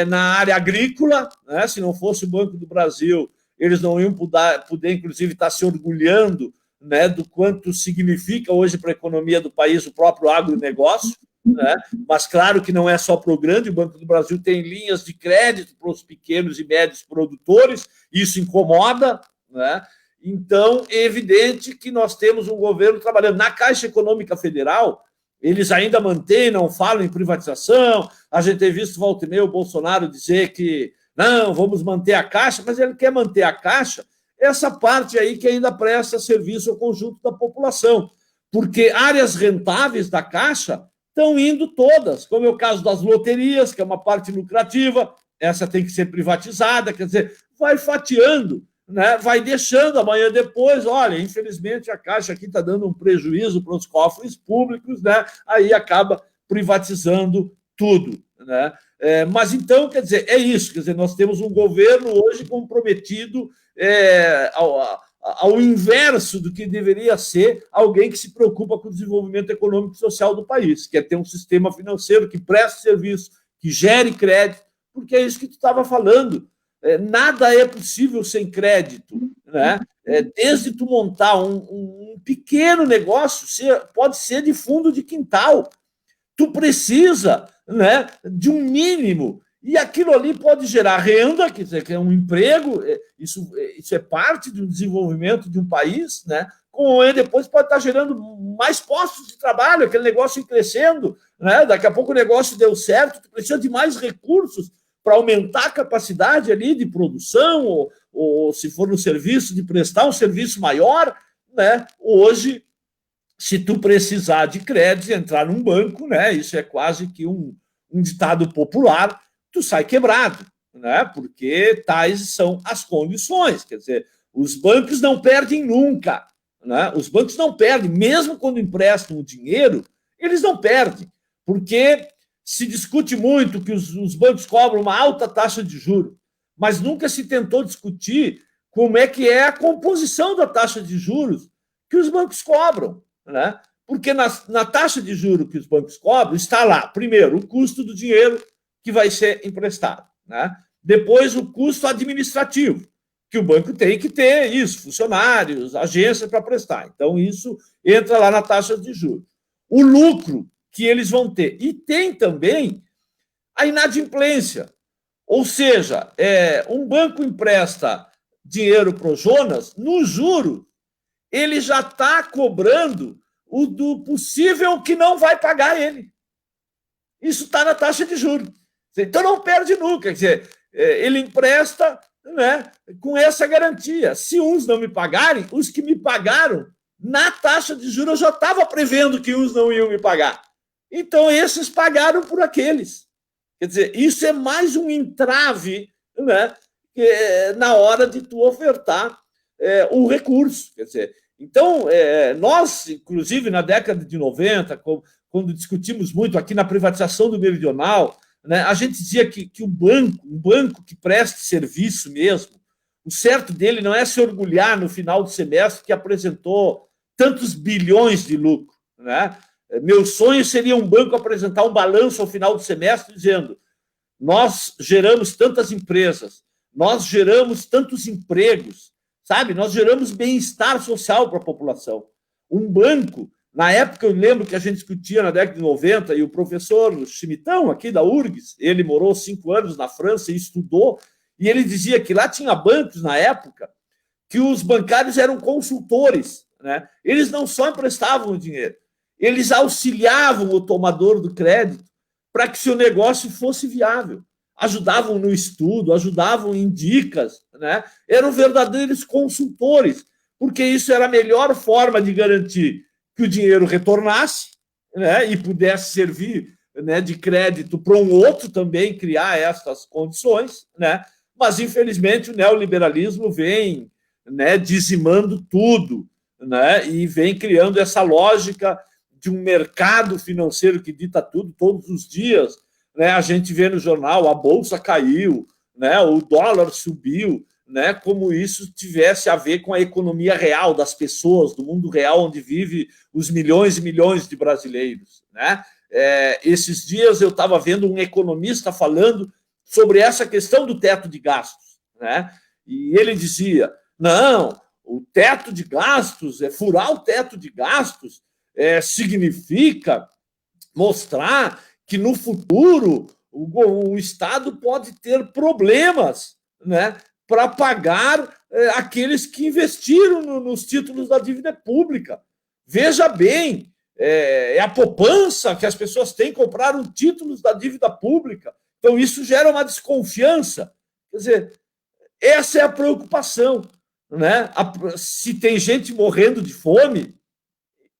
[SPEAKER 2] na área agrícola, né? Se não fosse o Banco do Brasil, eles não iam poder inclusive, estar se orgulhando, né, do quanto significa hoje para a economia do país o próprio agronegócio, né? Mas claro que não é só para o grande, o Banco do Brasil tem linhas de crédito para os pequenos e médios produtores, isso incomoda, né? Então, é evidente que nós temos um governo trabalhando na Caixa Econômica Federal, eles ainda mantêm, não falam em privatização, a gente tem visto volta e meia o Bolsonaro dizer que não, vamos manter a Caixa, mas ele quer manter a Caixa, essa parte aí que ainda presta serviço ao conjunto da população, porque áreas rentáveis da Caixa estão indo todas, como é o caso das loterias, que é uma parte lucrativa, essa tem que ser privatizada, quer dizer, vai fatiando, né? Vai deixando amanhã depois, olha, infelizmente a Caixa aqui está dando um prejuízo para os cofres públicos, né? Aí acaba privatizando tudo, né? Mas então, quer dizer, é isso, quer dizer, nós temos um governo hoje comprometido ao inverso do que deveria ser alguém que se preocupa com o desenvolvimento econômico e social do país, que é ter um sistema financeiro que preste serviço, que gere crédito, porque é isso que tu estava falando. Nada é possível sem crédito, né? Desde tu montar um pequeno negócio, pode ser de fundo de quintal, tu precisa, né, de um mínimo, e aquilo ali pode gerar renda, quer dizer, que é um emprego, isso é parte do desenvolvimento de um país, né? Como depois pode estar gerando mais postos de trabalho, aquele negócio ir crescendo, né? Daqui a pouco o negócio deu certo, tu precisa de mais recursos para aumentar a capacidade ali de produção, ou se for no serviço, de prestar um serviço maior, né? Hoje, se tu precisar de crédito, entrar num banco, né? Isso é quase que um ditado popular, tu sai quebrado, né? Porque tais são as condições. Quer dizer, os bancos não perdem nunca, né? Os bancos não perdem, mesmo quando emprestam o dinheiro, eles não perdem, porque se discute muito que os bancos cobram uma alta taxa de juros, mas nunca se tentou discutir como é que é a composição da taxa de juros que os bancos cobram, né? Porque na taxa de juros que os bancos cobram está lá, primeiro, o custo do dinheiro que vai ser emprestado, né? Depois, o custo administrativo, que o banco tem que ter isso, funcionários, agências para prestar. Então, isso entra lá na taxa de juros. O lucro que eles vão ter. E tem também a inadimplência. Ou seja, um banco empresta dinheiro para o Jonas, no juro, ele já está cobrando o do possível que não vai pagar ele. Isso está na taxa de juros. Então, não perde nunca. Quer dizer, ele empresta, né, com essa garantia. Se uns não me pagarem, os que me pagaram, na taxa de juros, eu já estava prevendo que uns não iam me pagar. Então, esses pagaram por aqueles. Quer dizer, isso é mais um entrave, né, na hora de tu ofertar o recurso. Quer dizer, então, nós, inclusive, na década de 90, quando discutimos muito aqui na privatização do Meridional, né, a gente dizia que um banco que preste serviço mesmo, o certo dele não é se orgulhar no final do semestre que apresentou tantos bilhões de lucro, né? Meu sonho seria um banco apresentar um balanço ao final do semestre dizendo: nós geramos tantas empresas, nós geramos tantos empregos, sabe? Nós geramos bem-estar social para a população. Um banco, na época eu lembro que a gente discutia na década de 90 e o professor Chimitão, aqui da URGS, ele morou 5 anos na França e estudou, e ele dizia que lá tinha bancos na época que os bancários eram consultores, né? Eles não só emprestavam o dinheiro, eles auxiliavam o tomador do crédito para que seu negócio fosse viável. Ajudavam no estudo, ajudavam em dicas, né? Eram verdadeiros consultores, porque isso era a melhor forma de garantir que o dinheiro retornasse, né, e pudesse servir, né, de crédito para um outro também criar essas condições, né? Mas, infelizmente, o neoliberalismo vem, né, dizimando tudo, né, e vem criando essa lógica de um mercado financeiro que dita tudo todos os dias, né? A gente vê no jornal, a bolsa caiu, né, o dólar subiu, né, como isso tivesse a ver com a economia real das pessoas, do mundo real onde vive os milhões e milhões de brasileiros, né? Esses dias eu estava vendo um economista falando sobre essa questão do teto de gastos, né? E ele dizia, não, o teto de gastos, furar o teto de gastos significa mostrar que no futuro o Estado pode ter problemas, né, para pagar aqueles que investiram nos títulos da dívida pública. Veja bem, é a poupança que as pessoas têm, compraram títulos da dívida pública. Então, isso gera uma desconfiança. Quer dizer, essa é a preocupação, né? Se tem gente morrendo de fome,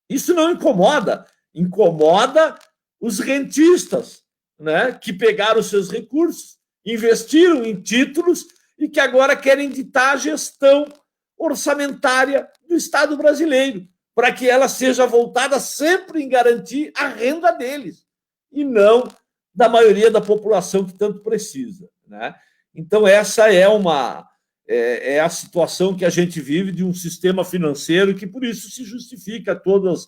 [SPEAKER 2] isso não incomoda. Incomoda os rentistas, né, que pegaram os seus recursos, investiram em títulos e que agora querem ditar a gestão orçamentária do Estado brasileiro, para que ela seja voltada sempre em garantir a renda deles, e não da maioria da população que tanto precisa, né? Então, essa é a situação que a gente vive de um sistema financeiro que, por isso, se justifica todas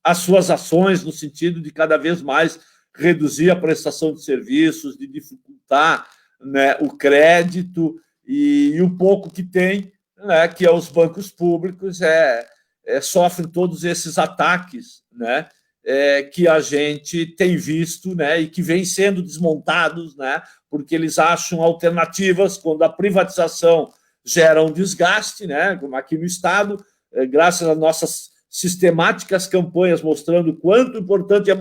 [SPEAKER 2] as suas ações no sentido de cada vez mais reduzir a prestação de serviços, de dificultar, né, o crédito, e o pouco que tem, né, que é os bancos públicos, sofrem todos esses ataques, né, que a gente tem visto, né, e que vêm sendo desmontados, né, porque eles acham alternativas quando a privatização gera um desgaste, né, como aqui no Estado, graças às nossas sistemáticas campanhas mostrando quanto importante é o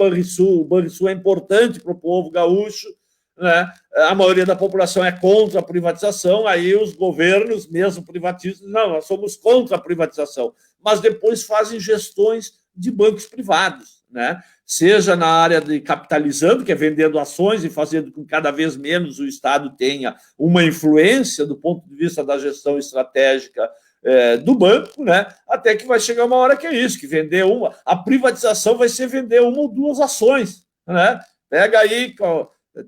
[SPEAKER 2] Banrisul é importante para o povo gaúcho, né? A maioria da população é contra a privatização, aí os governos, mesmo privatistas, não, nós somos contra a privatização, mas depois fazem gestões de bancos privados, né? Seja na área de capitalizando, que é vendendo ações e fazendo com que cada vez menos o Estado tenha uma influência do ponto de vista da gestão estratégica do banco, né? Até que vai chegar uma hora que é isso, que vender a privatização vai ser vender uma ou duas ações, né? Pega aí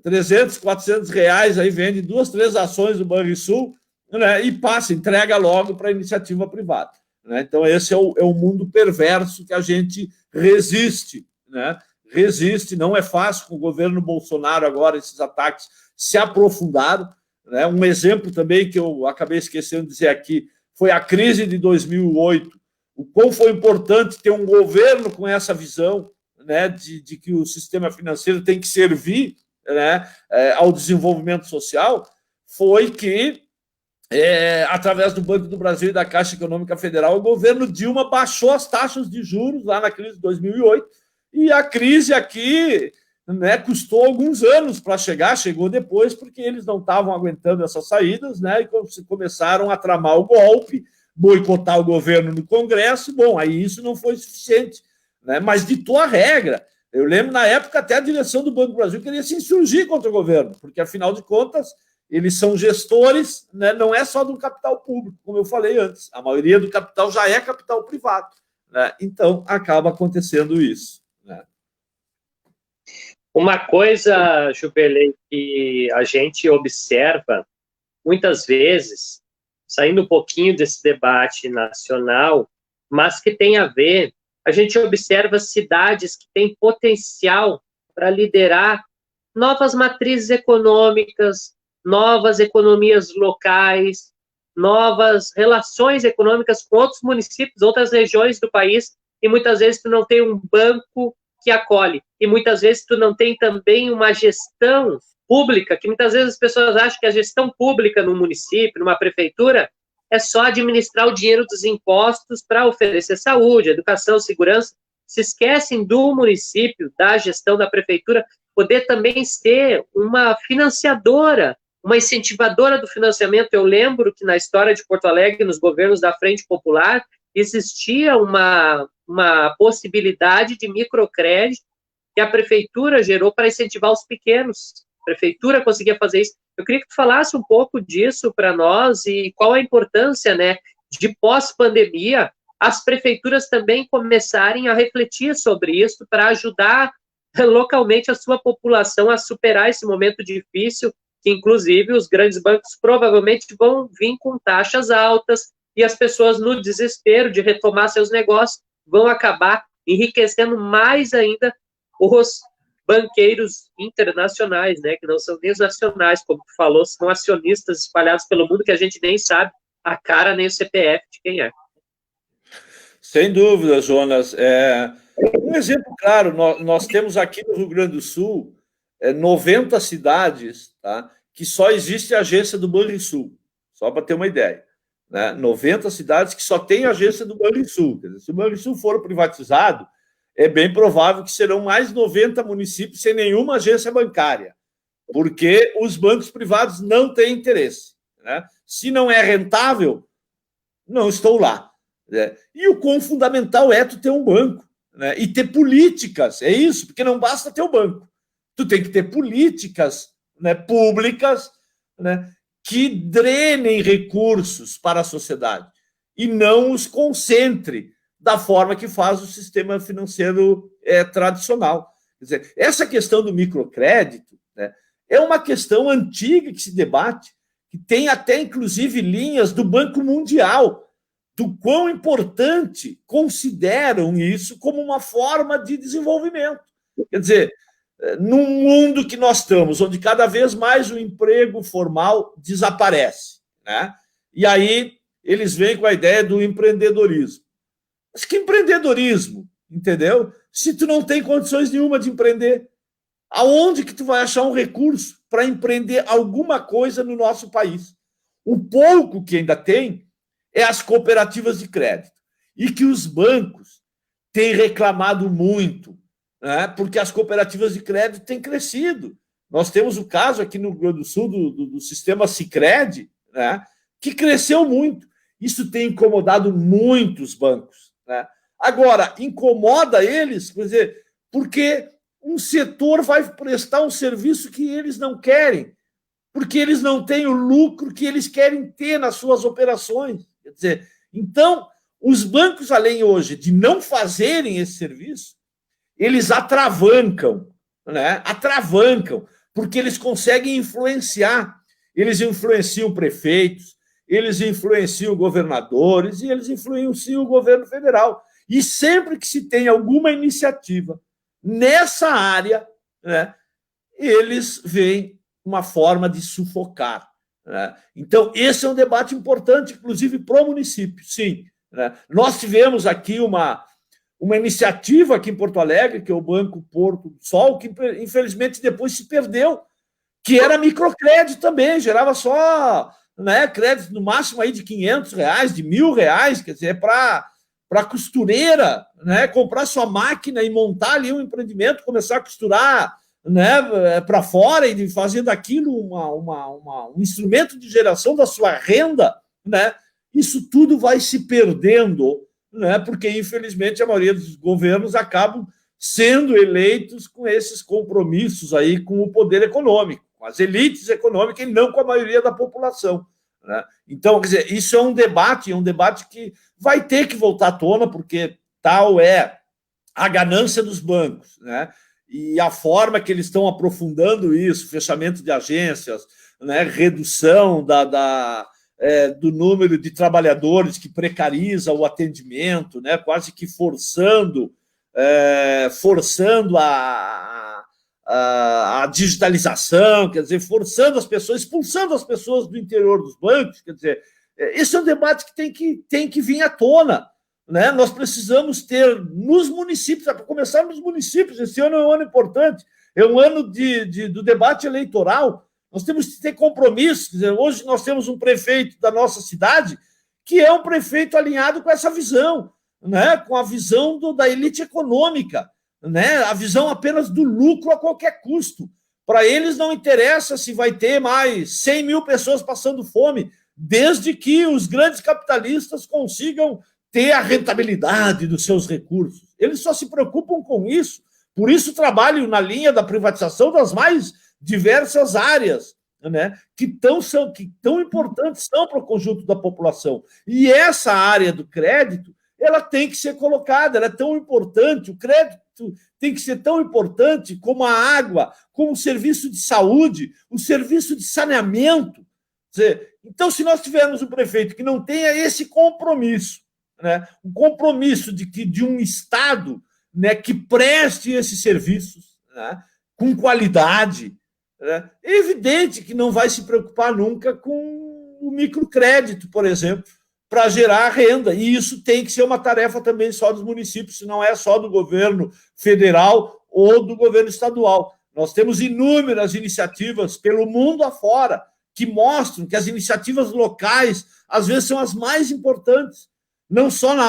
[SPEAKER 2] 300, 400 reais, aí vende 2, 3 ações do Banrisul, né? E entrega logo para a iniciativa privada, né? Então esse é o mundo perverso que a gente resiste, né? Resiste, não é fácil com o governo Bolsonaro agora, esses ataques se aprofundaram, né? Um exemplo também que eu acabei esquecendo de dizer aqui foi a crise de 2008, o quão foi importante ter um governo com essa visão, né, de que o sistema financeiro tem que servir, né, ao desenvolvimento social, foi que, através do Banco do Brasil e da Caixa Econômica Federal, o governo Dilma baixou as taxas de juros lá na crise de 2008, e a crise aqui, né, custou alguns anos para chegar, chegou depois, porque eles não estavam aguentando essas saídas, né, e começaram a tramar o golpe, boicotar o governo no Congresso. Bom, aí isso não foi suficiente, né, mas ditou a regra. Eu lembro, na época, até a direção do Banco do Brasil queria se insurgir contra o governo, porque, afinal de contas, eles são gestores, né, não é só do capital público, como eu falei antes, a maioria do capital já é capital privado, né, então acaba acontecendo isso.
[SPEAKER 1] Uma coisa, Jubilei, que a gente observa muitas vezes, saindo um pouquinho desse debate nacional, mas que tem a ver, a gente observa cidades que têm potencial para liderar novas matrizes econômicas, novas economias locais, novas relações econômicas com outros municípios, outras regiões do país, e muitas vezes tu não tem um banco que acolhe, e muitas vezes tu não tem também uma gestão pública, que muitas vezes as pessoas acham que a gestão pública no município, numa prefeitura, é só administrar o dinheiro dos impostos para oferecer saúde, educação, segurança, se esquecem do município, da gestão da prefeitura, poder também ser uma financiadora, uma incentivadora do financiamento. Eu lembro que na história de Porto Alegre, nos governos da Frente Popular, existia uma possibilidade de microcrédito que a prefeitura gerou para incentivar os pequenos. A prefeitura conseguia fazer isso. Eu queria que tu falasse um pouco disso para nós e qual a importância, né, de pós-pandemia, as prefeituras também começarem a refletir sobre isso para ajudar localmente a sua população a superar esse momento difícil, que inclusive os grandes bancos provavelmente vão vir com taxas altas, e as pessoas, no desespero de retomar seus negócios, vão acabar enriquecendo mais ainda os banqueiros internacionais, né, que não são nem os nacionais, como tu falou, são acionistas espalhados pelo mundo que a gente nem sabe a cara nem o CPF de quem é.
[SPEAKER 2] Sem dúvida, Jonas. Um exemplo claro, nós temos aqui no Rio Grande do Sul 90 cidades, tá, que só existe a agência do Banrisul, só para ter uma ideia. Né? 90 cidades que só tem agência do Banrisul. Quer dizer, se o Banrisul for privatizado, é bem provável que serão mais 90 municípios sem nenhuma agência bancária, porque os bancos privados não têm interesse. Né? Se não é rentável, não estou lá. Né? E o quão fundamental é tu ter um banco, né? E ter políticas, é isso, porque não basta ter o banco. Tu tem que ter políticas, né, públicas, né, que drenem recursos para a sociedade e não os concentre da forma que faz o sistema financeiro tradicional. Quer dizer, essa questão do microcrédito, né, é uma questão antiga que se debate, que tem até, inclusive, linhas do Banco Mundial, do quão importante consideram isso como uma forma de desenvolvimento. Quer dizer, num mundo que nós estamos, onde cada vez mais o emprego formal desaparece, né? E aí eles vêm com a ideia do empreendedorismo. Mas que empreendedorismo, entendeu? Se tu não tem condições nenhuma de empreender, aonde que tu vai achar um recurso para empreender alguma coisa no nosso país? O pouco que ainda tem é as cooperativas de crédito, e que os bancos têm reclamado muito, né, porque as cooperativas de crédito têm crescido. Nós temos o caso aqui no Rio Grande do Sul do sistema Sicredi, né, que cresceu muito. Isso tem incomodado muitos bancos. Né? Agora, incomoda eles, quer dizer, porque um setor vai prestar um serviço que eles não querem, porque eles não têm o lucro que eles querem ter nas suas operações. Quer dizer, então, os bancos, além hoje de não fazerem esse serviço, eles atravancam, né? Atravancam, porque eles conseguem influenciar. Eles influenciam prefeitos, eles influenciam governadores e eles influenciam o governo federal. E sempre que se tem alguma iniciativa nessa área, né, eles veem uma forma de sufocar. Né? Então, esse é um debate importante, inclusive, para o município, sim. Né? Nós tivemos aqui uma iniciativa aqui em Porto Alegre, que é o Banco Porto do Sol, que infelizmente depois se perdeu, que era microcrédito também, gerava só, né, crédito no máximo aí de R$500, de R$1.000, quer dizer, para costureira, né, comprar sua máquina e montar ali um empreendimento, começar a costurar, né, para fora e fazer daquilo um instrumento de geração da sua renda, né, isso tudo vai se perdendo, né, porque infelizmente a maioria dos governos acabam sendo eleitos com esses compromissos aí com o poder econômico, com as elites econômicas e não com a maioria da população. Né? Então, quer dizer, isso é um debate que vai ter que voltar à tona, porque tal é a ganância dos bancos, né? E a forma que eles estão aprofundando isso, fechamento de agências, né? Redução do número de trabalhadores que precariza o atendimento, né? Quase que forçando a digitalização, quer dizer, forçando as pessoas, expulsando as pessoas do interior dos bancos, quer dizer, esse é um debate que tem que vir à tona. Né? Nós precisamos ter nos municípios, para começar nos municípios, esse ano é um ano importante, é um ano do debate eleitoral, nós temos que ter compromisso. Quer dizer, hoje nós temos um prefeito da nossa cidade que é um prefeito alinhado com essa visão, né? Com a visão da elite econômica, né? A visão apenas do lucro a qualquer custo. Para eles não interessa se vai ter mais 100 mil pessoas passando fome, desde que os grandes capitalistas consigam ter a rentabilidade dos seus recursos. Eles só se preocupam com isso, por isso trabalham na linha da privatização das mais diversas áreas, né, que tão importantes são para o conjunto da população. E essa área do crédito, ela tem que ser colocada, ela é tão importante, o crédito tem que ser tão importante como a água, como o serviço de saúde, o serviço de saneamento. Então, se nós tivermos um prefeito que não tenha esse compromisso, né, um compromisso de um Estado, né, que preste esses serviços, né, com qualidade, né, é evidente que não vai se preocupar nunca com o microcrédito, por exemplo, para gerar renda. E isso tem que ser uma tarefa também só dos municípios, se não é só do governo federal ou do governo estadual. Nós temos inúmeras iniciativas pelo mundo afora que mostram que as iniciativas locais, às vezes, são as mais importantes, não só na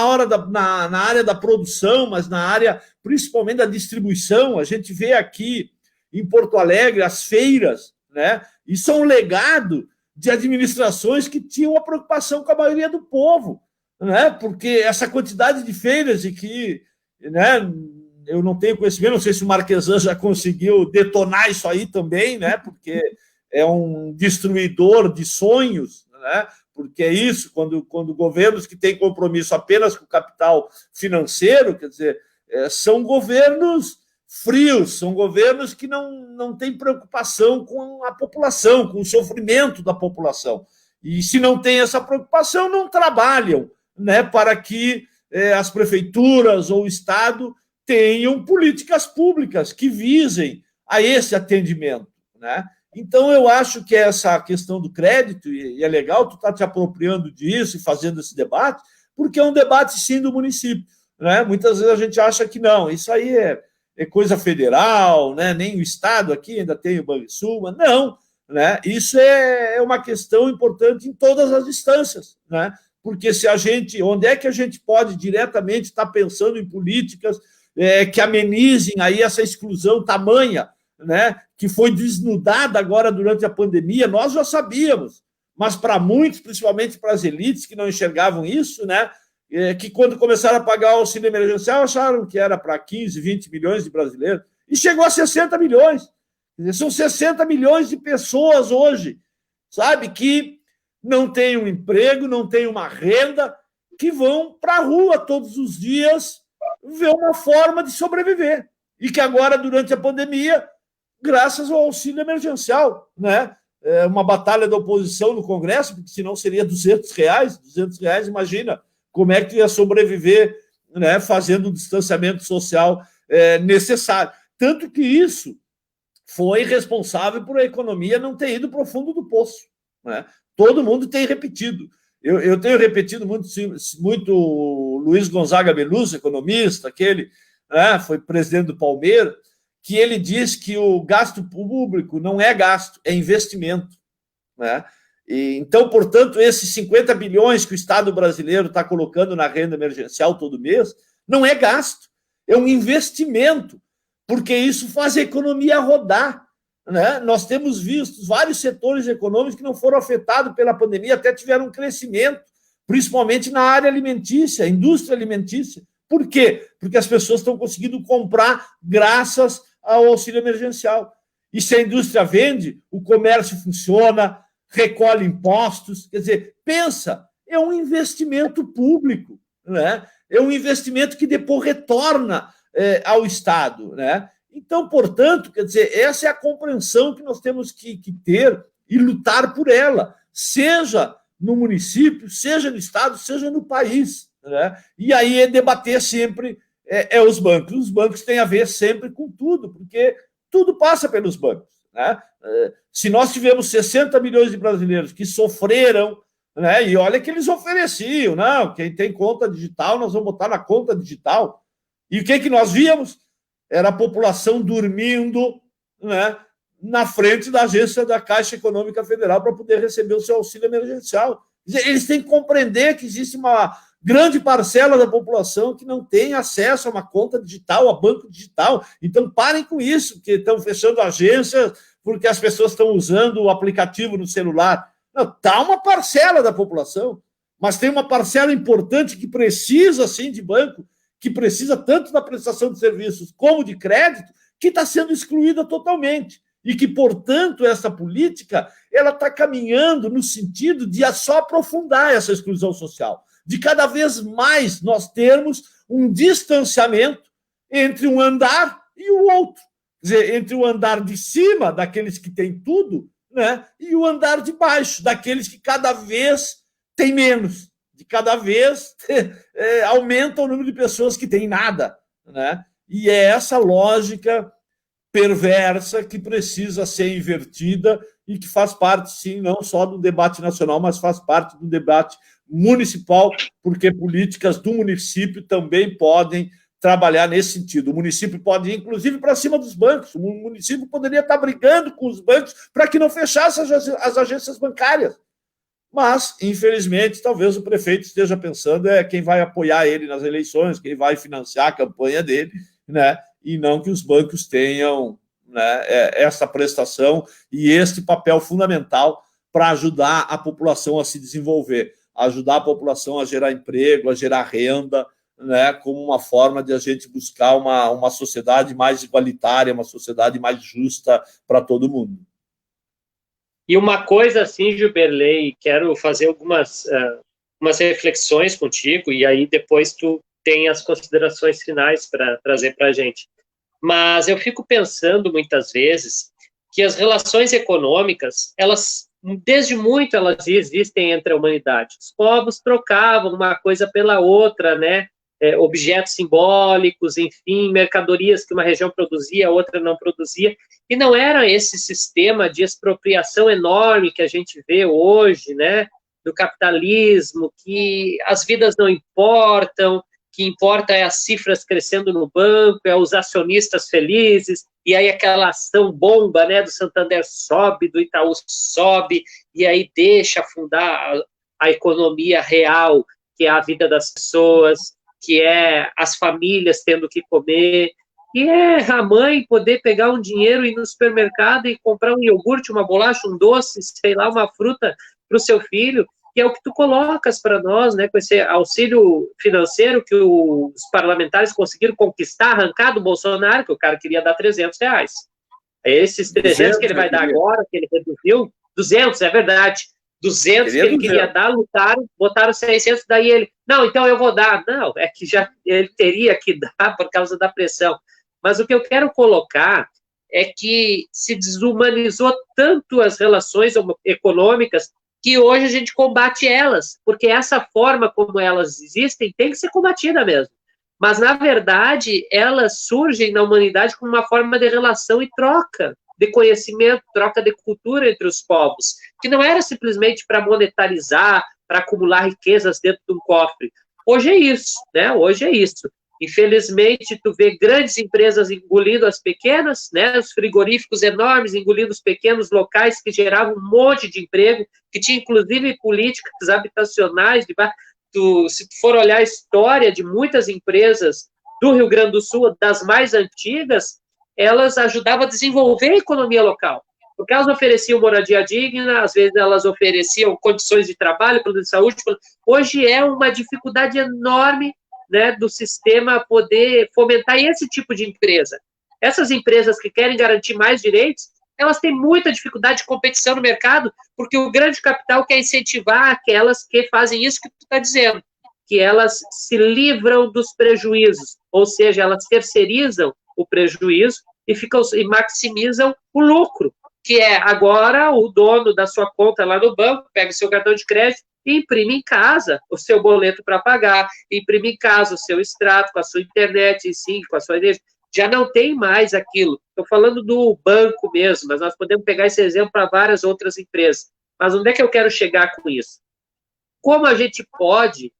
[SPEAKER 2] área da produção, mas na área, principalmente, da distribuição. A gente vê aqui em Porto Alegre as feiras, né? Isso é um legado de administrações que tinham uma preocupação com a maioria do povo, né? Porque essa quantidade de feiras e que, né, eu não tenho conhecimento, não sei se o Marquesan já conseguiu detonar isso aí também, né? Porque é um destruidor de sonhos, né? Porque é isso, quando governos que têm compromisso apenas com o capital financeiro, quer dizer, são governos frios, são governos que não têm preocupação com a população, com o sofrimento da população. E se não tem essa preocupação, não trabalham, né, para que as prefeituras ou o Estado tenham políticas públicas que visem a esse atendimento, né? Então, eu acho que essa questão do crédito, e é legal tu estar te apropriando disso e fazendo esse debate, porque é um debate, sim, do município. Né? Muitas vezes a gente acha que não, isso aí é coisa federal, né? Nem o Estado aqui ainda tem o Banrisul, mas não. Né? Isso é uma questão importante em todas as instâncias, né? Porque onde é que a gente pode diretamente estar pensando em políticas que amenizem aí essa exclusão tamanha, né, que foi desnudada agora durante a pandemia? Nós já sabíamos, mas para muitos, principalmente para as elites que não enxergavam isso, né, que quando começaram a pagar o auxílio emergencial, acharam que era para 15, 20 milhões de brasileiros, e chegou a 60 milhões. São 60 milhões de pessoas hoje, sabe, que não têm um emprego, não têm uma renda, que vão para a rua todos os dias ver uma forma de sobreviver. E que agora, durante a pandemia, graças ao auxílio emergencial, né? É uma batalha da oposição no Congresso, porque senão seria R$200, imagina como é que ia sobreviver, né, fazendo o distanciamento social necessário. Tanto que isso foi responsável por a economia não ter ido para o fundo do poço, né? Todo mundo tem repetido. Eu tenho repetido muito Luiz Gonzaga Beluso, economista, aquele, né, foi presidente do Palmeiras, que ele diz que o gasto público não é gasto, é investimento, né? E, então, portanto, esses 50 bilhões que o Estado brasileiro está colocando na renda emergencial todo mês não é gasto, é um investimento, porque isso faz a economia rodar, né? Nós temos visto vários setores econômicos que não foram afetados pela pandemia, até tiveram um crescimento, principalmente na área alimentícia, indústria alimentícia. Por quê? Porque as pessoas estão conseguindo comprar graças ao auxílio emergencial. E se a indústria vende, o comércio funciona, recolhe impostos. Quer dizer, pensa, é um investimento público, né? É um investimento que depois retorna ao Estado, né? Então, portanto, quer dizer, essa é a compreensão que nós temos que ter e lutar por ela, seja no município, seja no Estado, seja no país, né? E aí é debater sempre os bancos. Os bancos têm a ver sempre com tudo, porque tudo passa pelos bancos, né? Se nós tivemos 60 milhões de brasileiros que sofreram, né, e olha que eles ofereciam, não, quem tem conta digital, nós vamos botar na conta digital. E o que nós víamos? Era a população dormindo, né, na frente da agência da Caixa Econômica Federal para poder receber o seu auxílio emergencial. Eles têm que compreender que existe uma grande parcela da população que não tem acesso a uma conta digital, a banco digital. Então, parem com isso, que estão fechando agências porque as pessoas estão usando o aplicativo no celular. Não, está uma parcela da população, mas tem uma parcela importante que precisa, sim, de banco, que precisa tanto da prestação de serviços como de crédito, que está sendo excluída totalmente. E que, portanto, essa política ela está caminhando no sentido de só aprofundar essa exclusão social, de cada vez mais nós termos um distanciamento entre um andar e o outro. Quer dizer, entre o andar de cima, daqueles que têm tudo, né, e o andar de baixo, daqueles que cada vez têm menos. De cada vez aumenta o número de pessoas que têm nada, né? E é essa lógica perversa que precisa ser invertida e que faz parte, sim, não só do debate nacional, mas faz parte do debate municipal, porque políticas do município também podem trabalhar nesse sentido. O município pode ir, inclusive, para cima dos bancos. O município poderia estar brigando com os bancos para que não fechassem as agências bancárias. Mas, infelizmente, talvez o prefeito esteja pensando quem vai apoiar ele nas eleições, quem vai financiar a campanha dele, né? E não que os bancos tenham, né, essa prestação e este papel fundamental para ajudar a população a se desenvolver, ajudar a população a gerar emprego, a gerar renda, né, como uma forma de a gente buscar uma sociedade mais igualitária, uma sociedade mais justa para todo mundo.
[SPEAKER 1] E uma coisa assim, Gilberley, quero fazer algumas reflexões contigo, e aí depois tu tem as considerações finais para trazer para a gente. Mas eu fico pensando muitas vezes que as relações econômicas, elas, desde muito, elas existem entre a humanidade. Os povos trocavam uma coisa pela outra, né? Objetos simbólicos, enfim, mercadorias que uma região produzia, a outra não produzia, e não era esse sistema de expropriação enorme que a gente vê hoje, né, do capitalismo, que as vidas não importam, que importa é as cifras crescendo no banco, é os acionistas felizes, e aí aquela ação bomba, né, do Santander sobe, do Itaú sobe, e aí deixa afundar a economia real, que é a vida das pessoas, que é as famílias tendo que comer, e é a mãe poder pegar um dinheiro e ir no supermercado e comprar um iogurte, uma bolacha, um doce, sei lá, uma fruta para o seu filho, que é o que tu colocas para nós, né, com esse auxílio financeiro que os parlamentares conseguiram conquistar, arrancar do Bolsonaro, que o cara queria dar R$300. Esses 300 que ele vai dar agora, que ele reduziu, 200, é verdade, 200 que ele queria dar, lutaram, botaram 600, daí ele, não, então eu vou dar. Não, é que já ele teria que dar por causa da pressão. Mas o que eu quero colocar é que se desumanizou tanto as relações econômicas que hoje a gente combate elas, porque essa forma como elas existem tem que ser combatida mesmo. Mas, na verdade, elas surgem na humanidade como uma forma de relação e troca de conhecimento, troca de cultura entre os povos, que não era simplesmente para monetarizar, para acumular riquezas dentro de um cofre. Hoje é isso, né? Hoje é isso. Infelizmente, tu vê grandes empresas engolindo as pequenas, né? Os frigoríficos enormes engolindo os pequenos locais que geravam um monte de emprego, que tinha inclusive políticas habitacionais. Se tu for olhar a história de muitas empresas do Rio Grande do Sul, das mais antigas, elas ajudavam a desenvolver a economia local. Porque elas ofereciam moradia digna, às vezes elas ofereciam condições de trabalho, plano de saúde. Hoje é uma dificuldade enorme, né, do sistema poder fomentar esse tipo de empresa. Essas empresas que querem garantir mais direitos, elas têm muita dificuldade de competição no mercado, porque o grande capital quer incentivar aquelas que fazem isso que tu está dizendo, que elas se livram dos prejuízos, ou seja, elas terceirizam o prejuízo e maximizam o lucro, que é agora o dono da sua conta lá no banco, pega o seu cartão de crédito e imprime em casa o seu boleto para pagar, imprime em casa o seu extrato com a sua internet, sim, com a sua energia. Já não tem mais aquilo. Estou falando do banco mesmo, mas nós podemos pegar esse exemplo para várias outras empresas. Mas onde é que eu quero chegar com isso? Como a gente pode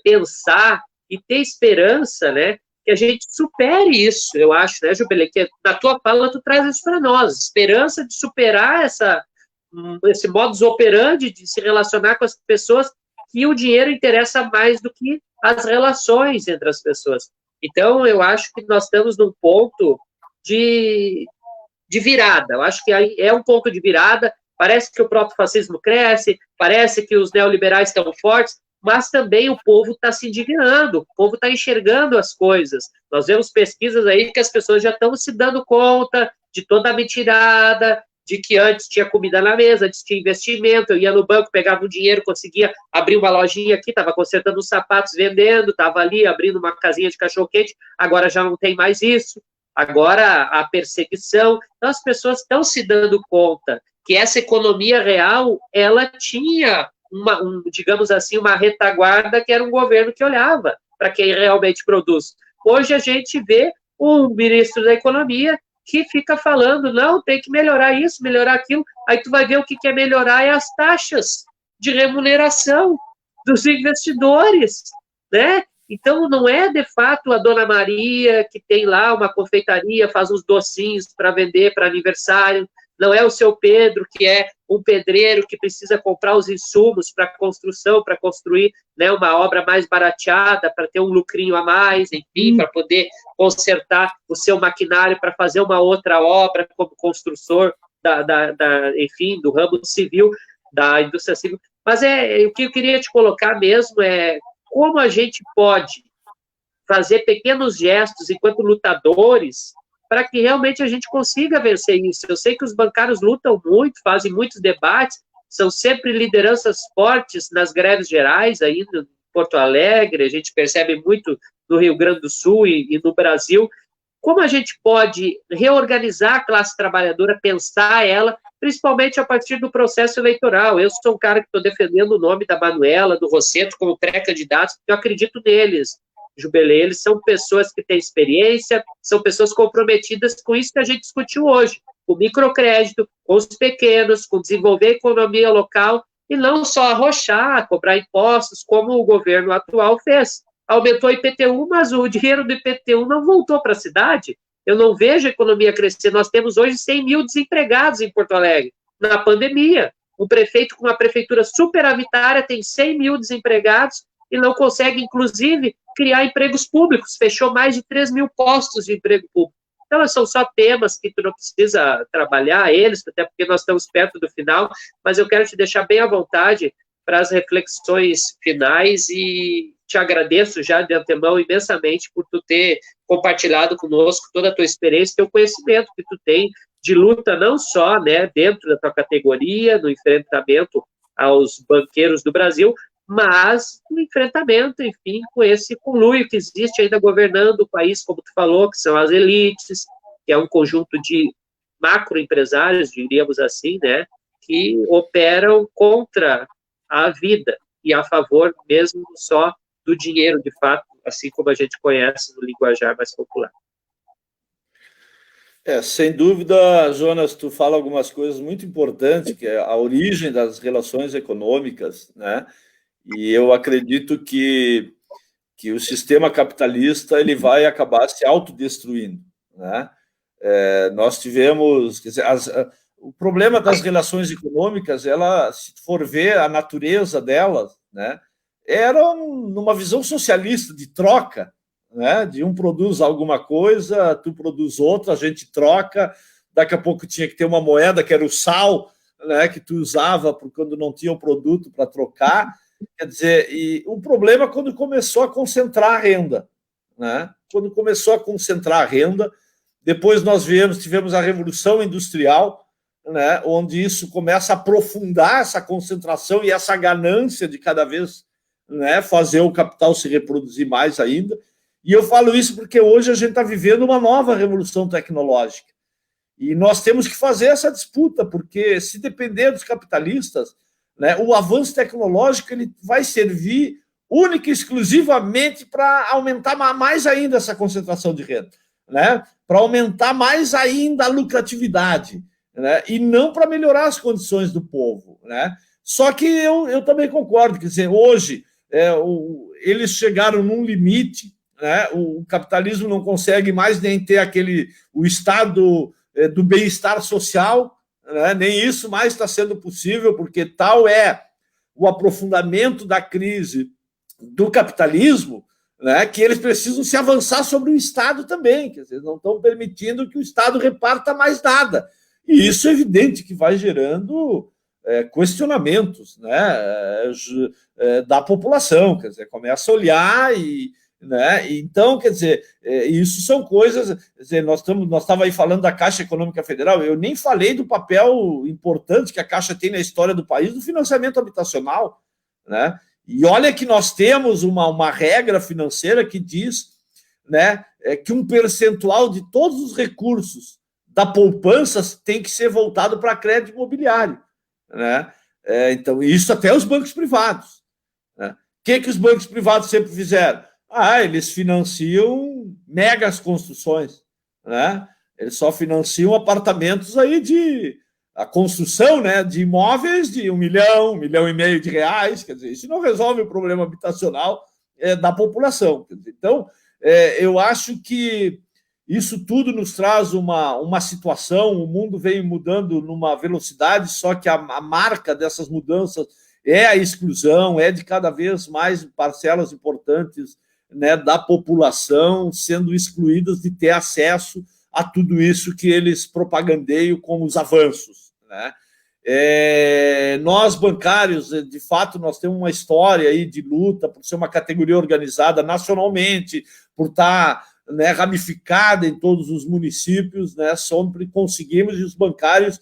[SPEAKER 1] pensar e ter esperança, né, que a gente supere isso, eu acho, né, Jubilei, que na tua fala tu traz isso para nós, esperança de superar esse modus operandi de se relacionar com as pessoas, que o dinheiro interessa mais do que as relações entre as pessoas. Então, eu acho que nós estamos num ponto de virada. Eu acho que aí é um ponto de virada. Parece que o proto-fascismo cresce, parece que os neoliberais estão fortes, mas também o povo está se indignando, o povo está enxergando as coisas. Nós vemos pesquisas aí que as pessoas já estão se dando conta de toda a mentirada, de que antes tinha comida na mesa, antes tinha investimento, eu ia no banco, pegava o dinheiro, conseguia abrir uma lojinha aqui, estava consertando os sapatos, vendendo, estava ali abrindo uma casinha de cachorro-quente, agora já não tem mais isso, agora a perseguição. Então as pessoas estão se dando conta que essa economia real, ela tinha digamos assim, uma retaguarda que era um governo que olhava para quem realmente produz. Hoje a gente vê um ministro da economia que fica falando, não, tem que melhorar isso, melhorar aquilo, aí tu vai ver o que é melhorar é as taxas de remuneração dos investidores, né? Então, não é, de fato, a Dona Maria, que tem lá uma confeitaria, faz uns docinhos para vender para aniversário, não é o seu Pedro, que é um pedreiro que precisa comprar os insumos para construção, para construir, né, uma obra mais barateada, para ter um lucrinho a mais, enfim, para poder consertar o seu maquinário para fazer uma outra obra como construtor, enfim, do ramo civil, da indústria civil. Mas o que eu queria te colocar mesmo é como a gente pode fazer pequenos gestos enquanto lutadores para que realmente a gente consiga vencer isso. Eu sei que os bancários lutam muito, fazem muitos debates, são sempre lideranças fortes nas greves gerais, aí em Porto Alegre, a gente percebe muito no Rio Grande do Sul e no Brasil. Como a gente pode reorganizar a classe trabalhadora, pensar ela, principalmente a partir do processo eleitoral? Eu sou um cara que estou defendendo o nome da Manuela, do Rosseto, como pré-candidatos, porque eu acredito neles. Jubilei, eles são pessoas que têm experiência, são pessoas comprometidas com isso que a gente discutiu hoje, com o microcrédito, com os pequenos, com desenvolver a economia local, e não só arrochar, cobrar impostos, como o governo atual fez. Aumentou o IPTU, mas o dinheiro do IPTU não voltou para a cidade. Eu não vejo a economia crescer. Nós temos hoje 100 mil desempregados em Porto Alegre, na pandemia. Um prefeito com uma prefeitura superavitária tem 100 mil desempregados e não consegue, inclusive, criar empregos públicos. Fechou mais de 3 mil postos de emprego público. Então, são só temas que tu não precisa trabalhar eles, até porque nós estamos perto do final, mas eu quero te deixar bem à vontade para as reflexões finais e te agradeço já de antemão imensamente por tu ter compartilhado conosco toda a tua experiência, teu conhecimento que tu tem de luta não só, né, dentro da tua categoria, no enfrentamento aos banqueiros do Brasil, mas no enfrentamento, enfim, com esse conluio que existe ainda governando o país, como tu falou, que são as elites, que é um conjunto de macroempresários, diríamos assim, né, que operam contra a vida e a favor mesmo só do dinheiro, de fato, assim como a gente conhece no linguajar mais popular.
[SPEAKER 2] Sem dúvida, Jonas, tu fala algumas coisas muito importantes, que é a origem das relações econômicas, né? E eu acredito que o sistema capitalista ele vai acabar se autodestruindo, né? Nós tivemos, quer dizer, o problema das relações econômicas, ela, se for ver a natureza delas, né, era numa visão socialista de troca, né, de um produz alguma coisa, tu produz outra, a gente troca, daqui a pouco tinha que ter uma moeda que era o sal, né, que tu usava quando não tinha o produto para trocar. Quer dizer, e o problema é quando começou a concentrar a renda, né? Quando começou a concentrar a renda, depois nós tivemos a Revolução Industrial, né, onde isso começa a aprofundar essa concentração e essa ganância de cada vez, né, fazer o capital se reproduzir mais ainda. E eu falo isso porque hoje a gente está vivendo uma nova revolução tecnológica. E nós temos que fazer essa disputa, porque se depender dos capitalistas, né, o avanço tecnológico ele vai servir única e exclusivamente para aumentar mais ainda essa concentração de renda, né, para aumentar mais ainda a lucratividade, né, e não para melhorar as condições do povo, né. Só que eu também concordo, quer dizer, hoje eles chegaram num limite, né, o capitalismo não consegue mais nem ter o estado do bem-estar social, né, nem isso mais está sendo possível, porque tal é o aprofundamento da crise do capitalismo, né, que eles precisam se avançar sobre o Estado também, quer dizer, não estão permitindo que o Estado reparta mais nada. E isso é evidente que vai gerando questionamentos, né, da população, quer dizer, começa a olhar né? Então, quer dizer, isso são coisas. Quer dizer, nós estávamos aí falando da Caixa Econômica Federal, eu nem falei do papel importante que a Caixa tem na história do país do financiamento habitacional, né? E olha que nós temos uma regra financeira que diz, né, que um percentual de todos os recursos da poupança tem que ser voltado para crédito imobiliário, né? Então, isso até os bancos privados, né? O que os bancos privados sempre fizeram? Eles financiam megas construções, né? Eles só financiam apartamentos aí a construção, né, de imóveis de 1 milhão, 1,5 milhão de reais. Quer dizer, isso não resolve o problema habitacional da população. Então, eu acho que isso tudo nos traz uma situação, o mundo vem mudando numa velocidade, só que a marca dessas mudanças é a exclusão, de cada vez mais parcelas importantes, né, da população sendo excluídas de ter acesso a tudo isso que eles propagandeiam como os avanços, né? Nós, bancários, de fato, nós temos uma história aí de luta por ser uma categoria organizada nacionalmente, por estar, né, ramificada em todos os municípios, né, sempre conseguimos, e os bancários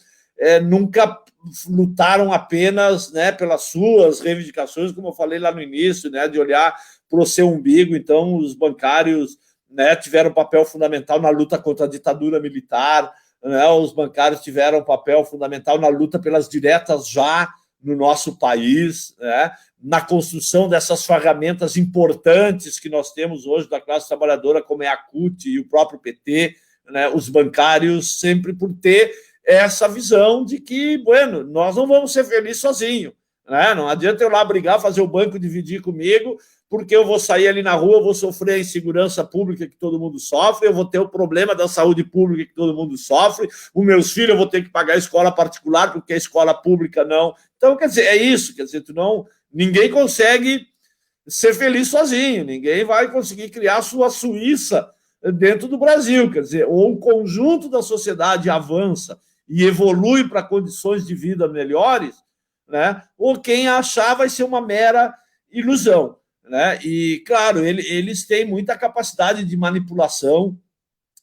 [SPEAKER 2] nunca lutaram apenas, né, pelas suas reivindicações, como eu falei lá no início, né, de olhar para o seu umbigo. Então, os bancários, né, tiveram um papel fundamental na luta contra a ditadura militar, né, os bancários tiveram um papel fundamental na luta pelas diretas já no nosso país, né, na construção dessas ferramentas importantes que nós temos hoje da classe trabalhadora, como é a CUT e o próprio PT, né, os bancários sempre por ter essa visão de que, bueno, nós não vamos ser felizes sozinhos, né? Não adianta eu lá brigar, fazer o banco dividir comigo, porque eu vou sair ali na rua, eu vou sofrer a insegurança pública que todo mundo sofre, eu vou ter o problema da saúde pública que todo mundo sofre, os meus filhos eu vou ter que pagar a escola particular, porque a escola pública não. Então, quer dizer, é isso, quer dizer, ninguém consegue ser feliz sozinho, ninguém vai conseguir criar a sua Suíça dentro do Brasil, quer dizer, ou o conjunto da sociedade avança e evolui para condições de vida melhores, né? Ou quem achar vai ser uma mera ilusão, né? E, claro, eles têm muita capacidade de manipulação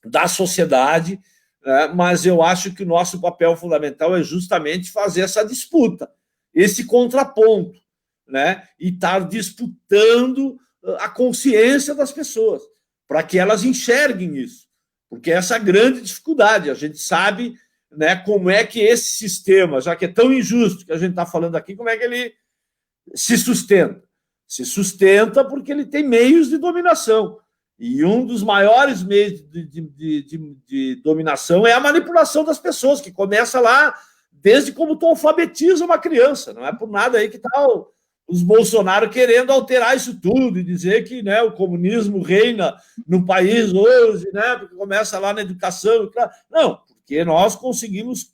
[SPEAKER 2] da sociedade, né? Mas eu acho que o nosso papel fundamental é justamente fazer essa disputa, esse contraponto, né? E estar disputando a consciência das pessoas, para que elas enxerguem isso, porque essa é a grande dificuldade. A gente sabe, né, como é que esse sistema, já que é tão injusto que a gente está falando aqui, como é que ele se sustenta? Se sustenta porque ele tem meios de dominação. E um dos maiores meios de dominação é a manipulação das pessoas, que começa lá desde como tu alfabetiza uma criança. Não é por nada aí que está os Bolsonaro querendo alterar isso tudo e dizer que, né, o comunismo reina no país hoje, né, porque começa lá na educação. Não, porque nós conseguimos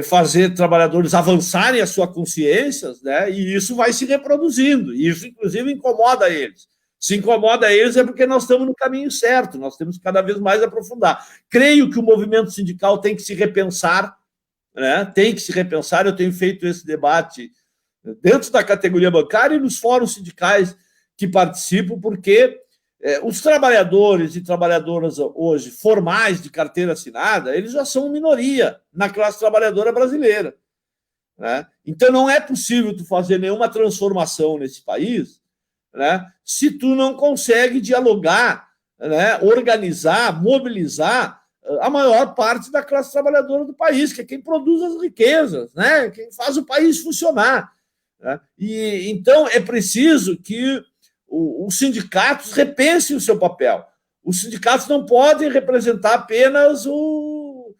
[SPEAKER 2] fazer trabalhadores avançarem a sua consciência, né, e isso vai se reproduzindo. E isso, inclusive, incomoda eles. Se incomoda eles é porque nós estamos no caminho certo, nós temos que cada vez mais aprofundar. Creio que o movimento sindical tem que se repensar, né, tem que se repensar. Eu tenho feito esse debate dentro da categoria bancária e nos fóruns sindicais que participo, porque os trabalhadores e trabalhadoras hoje formais de carteira assinada, eles já são minoria na classe trabalhadora brasileira, né? Então não é possível tu fazer nenhuma transformação nesse país, né, se tu não consegue dialogar, né, organizar, mobilizar a maior parte da classe trabalhadora do país, que é quem produz as riquezas, né, quem faz o país funcionar. Né? E então é preciso que os sindicatos repensem o seu papel. Os sindicatos não podem representar apenas o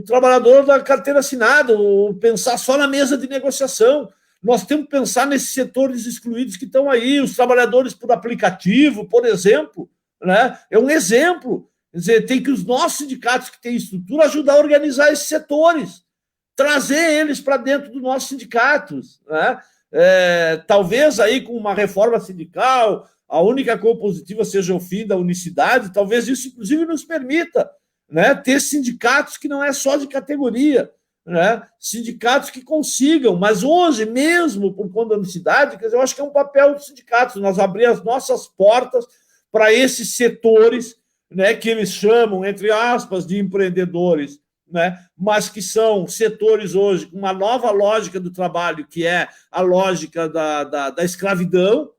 [SPEAKER 2] trabalhador da carteira assinada, ou pensar só na mesa de negociação. Nós temos que pensar nesses setores excluídos que estão aí, os trabalhadores por aplicativo, por exemplo, né? É um exemplo. Quer dizer, tem que os nossos sindicatos que têm estrutura ajudar a organizar esses setores, trazer eles para dentro dos nossos sindicatos, né? Talvez aí com uma reforma sindical, a única coisa positiva seja o fim da unicidade, talvez isso inclusive nos permita, né, ter sindicatos que não é só de categoria, né, sindicatos que consigam, mas hoje mesmo por conta da unicidade, quer dizer, eu acho que é um papel dos sindicatos, nós abrir as nossas portas para esses setores, né, que eles chamam, entre aspas, de empreendedores, né, mas que são setores hoje com uma nova lógica do trabalho, que é a lógica da escravidão,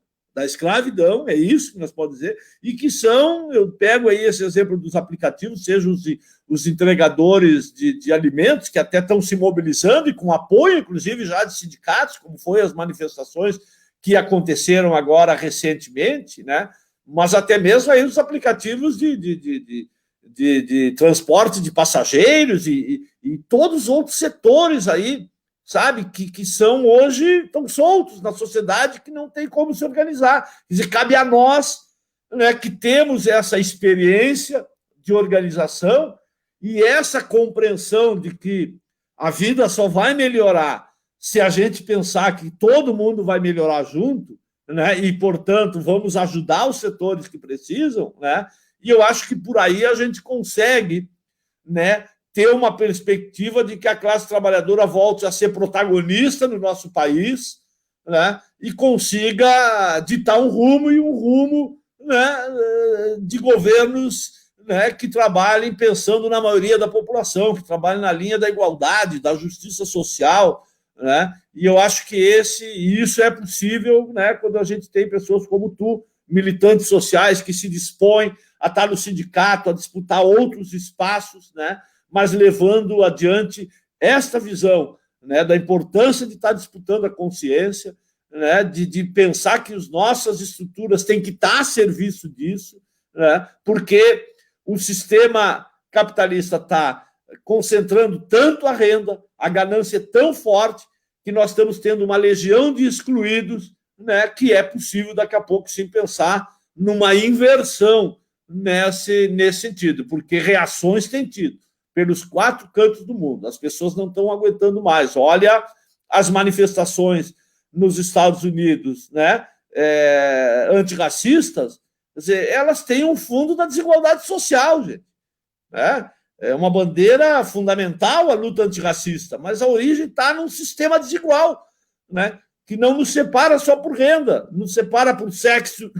[SPEAKER 2] é isso que nós podemos dizer, e que são, eu pego aí esse exemplo dos aplicativos, sejam os entregadores de alimentos, que até estão se mobilizando e com apoio, inclusive, já de sindicatos, como foi as manifestações que aconteceram agora recentemente, né, mas até mesmo aí os aplicativos de transporte de passageiros e todos os outros setores aí, sabe, que são hoje, estão soltos na sociedade, que não tem como se organizar. Quer dizer, cabe a nós, né, que temos essa experiência de organização e essa compreensão de que a vida só vai melhorar se a gente pensar que todo mundo vai melhorar junto, né, e, portanto, vamos ajudar os setores que precisam, né? E eu acho que por aí a gente consegue, né, ter uma perspectiva de que a classe trabalhadora volte a ser protagonista no nosso país, né, e consiga ditar um rumo, né, de governos, né, que trabalhem pensando na maioria da população, que trabalhem na linha da igualdade, da justiça social, né? E eu acho que isso é possível, né, quando a gente tem pessoas como tu, militantes sociais que se dispõem a estar no sindicato, a disputar outros espaços, né, mas levando adiante esta visão, né, da importância de estar disputando a consciência, né, de pensar que as nossas estruturas têm que estar a serviço disso, né, porque o sistema capitalista está concentrando tanto a renda, a ganância é tão forte, que nós estamos tendo uma legião de excluídos, né, que é possível daqui a pouco sim pensar numa inversão nesse sentido, porque reações tem tido pelos 4 cantos do mundo. As pessoas não estão aguentando mais. Olha as manifestações nos Estados Unidos, né, antirracistas, quer dizer, elas têm um fundo da desigualdade social, gente, né? É uma bandeira fundamental a luta antirracista, mas a origem está num sistema desigual, né? Que não nos separa só por renda, nos separa por sexo,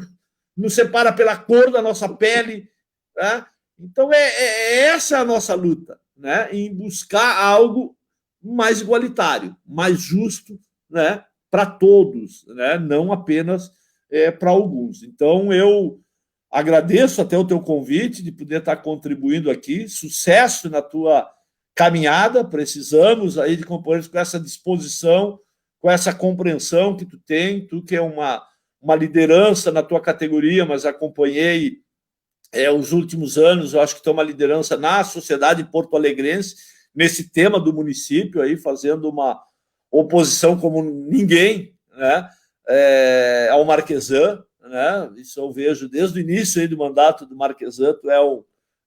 [SPEAKER 2] nos separa pela cor da nossa pele. Né? Então, essa a nossa luta, né? Em buscar algo mais igualitário, mais justo, né? Para todos, né? Não apenas para alguns. Então, eu agradeço até o teu convite de poder estar contribuindo aqui. Sucesso na tua caminhada. Precisamos aí de companheiros com essa disposição, com essa compreensão que tu tem. Tu que é uma liderança na tua categoria, mas acompanhei os últimos anos, eu acho que tem uma liderança na sociedade porto-alegrense, nesse tema do município, aí, fazendo uma oposição como ninguém, né, ao Marquesan. Né? Isso eu vejo desde o início aí do mandato do Marquesan, tu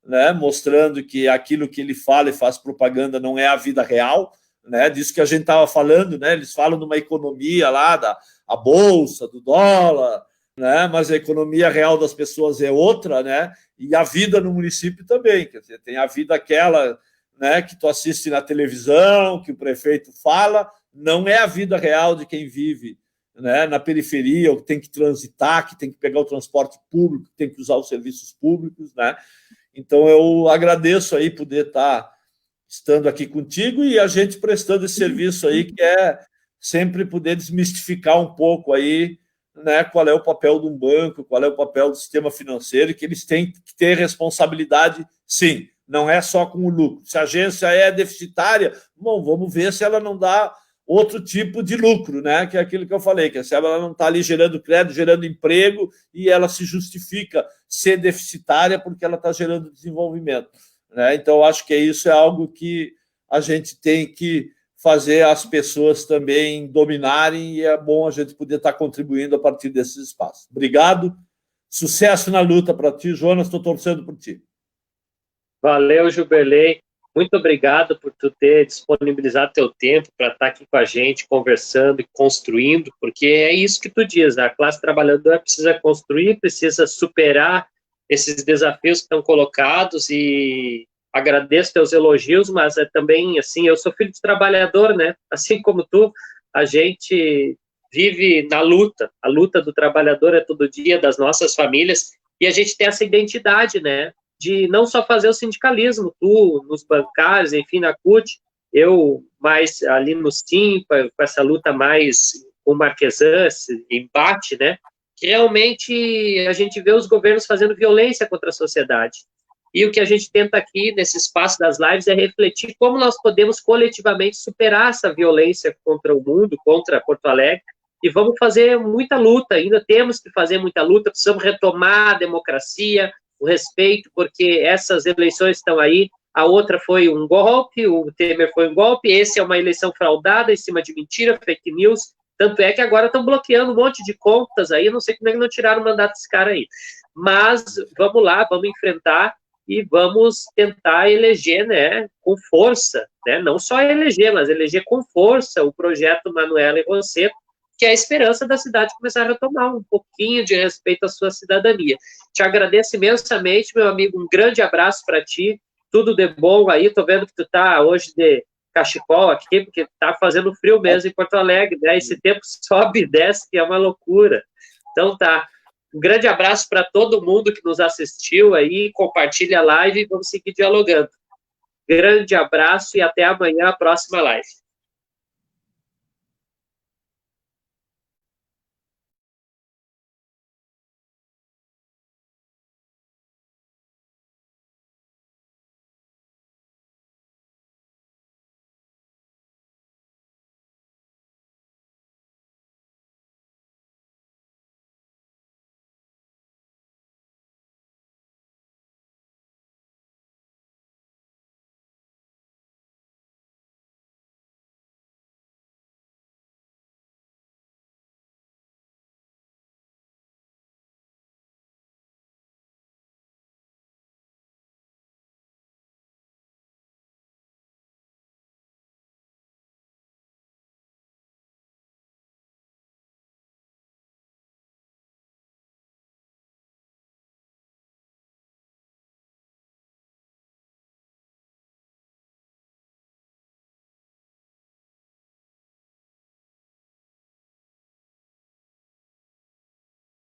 [SPEAKER 2] né, mostrando que aquilo que ele fala e faz propaganda não é a vida real, né, disso que a gente estava falando, né, eles falam de uma economia lá, a bolsa, do dólar, né, mas a economia real das pessoas é outra, né, e a vida no município também, quer dizer, tem a vida aquela, né, que tu assiste na televisão, que o prefeito fala, não é a vida real de quem vive, né, na periferia, que tem que transitar, que tem que pegar o transporte público, que tem que usar os serviços públicos, né? Então, eu agradeço aí poder estar estando aqui contigo e a gente prestando esse serviço aí, que é sempre poder desmistificar um pouco aí, né, qual é o papel de um banco, qual é o papel do sistema financeiro, e que eles têm que ter responsabilidade, sim, não é só com o lucro. Se a agência é deficitária, bom, vamos ver se ela não dá outro tipo de lucro, né? Que é aquilo que eu falei, que se ela não está ali gerando crédito, gerando emprego, e ela se justifica ser deficitária porque ela está gerando desenvolvimento. Né? Então, eu acho que isso é algo que a gente tem que fazer as pessoas também dominarem, e é bom a gente poder estar contribuindo a partir desses espaços. Obrigado, sucesso na luta para ti, Jonas, estou torcendo por ti.
[SPEAKER 1] Valeu, Juberley. Muito obrigado por tu ter disponibilizado teu tempo para estar aqui com a gente, conversando e construindo, porque é isso que tu diz, a classe trabalhadora precisa construir, precisa superar esses desafios que estão colocados, e agradeço teus elogios, mas é também, assim, eu sou filho de trabalhador, né? Assim como tu, a gente vive na luta, a luta do trabalhador é todo dia, das nossas famílias, e a gente tem essa identidade, né? De não só fazer o sindicalismo, tu, nos bancários, enfim, na CUT, eu mais ali no SIMPA, com essa luta mais com o Marquesan, esse embate, né, que realmente a gente vê os governos fazendo violência contra a sociedade. E o que a gente tenta aqui, nesse espaço das lives, é refletir como nós podemos coletivamente superar essa violência contra o mundo, contra Porto Alegre, e vamos fazer muita luta, ainda temos que fazer muita luta, precisamos retomar a democracia, o respeito, porque essas eleições estão aí, a outra foi um golpe, o Temer foi um golpe, esse é uma eleição fraudada em cima de mentira, fake news, tanto é que agora estão bloqueando um monte de contas aí, eu não sei como é que não tiraram o mandato desse cara aí, mas vamos lá, vamos enfrentar e vamos tentar eleger, né, com força, né, não só eleger, mas eleger com força o projeto Manuela e Rosseto, que é a esperança da cidade começar a retomar um pouquinho de respeito à sua cidadania. Te agradeço imensamente, meu amigo, um grande abraço para ti, tudo de bom aí, tô vendo que tu tá hoje de cachecol aqui, porque tá fazendo frio mesmo em Porto Alegre, né, esse tempo sobe e desce, que é uma loucura. Então tá, um grande abraço para todo mundo que nos assistiu aí, compartilha a live e vamos seguir dialogando. Grande abraço e até amanhã, a próxima live.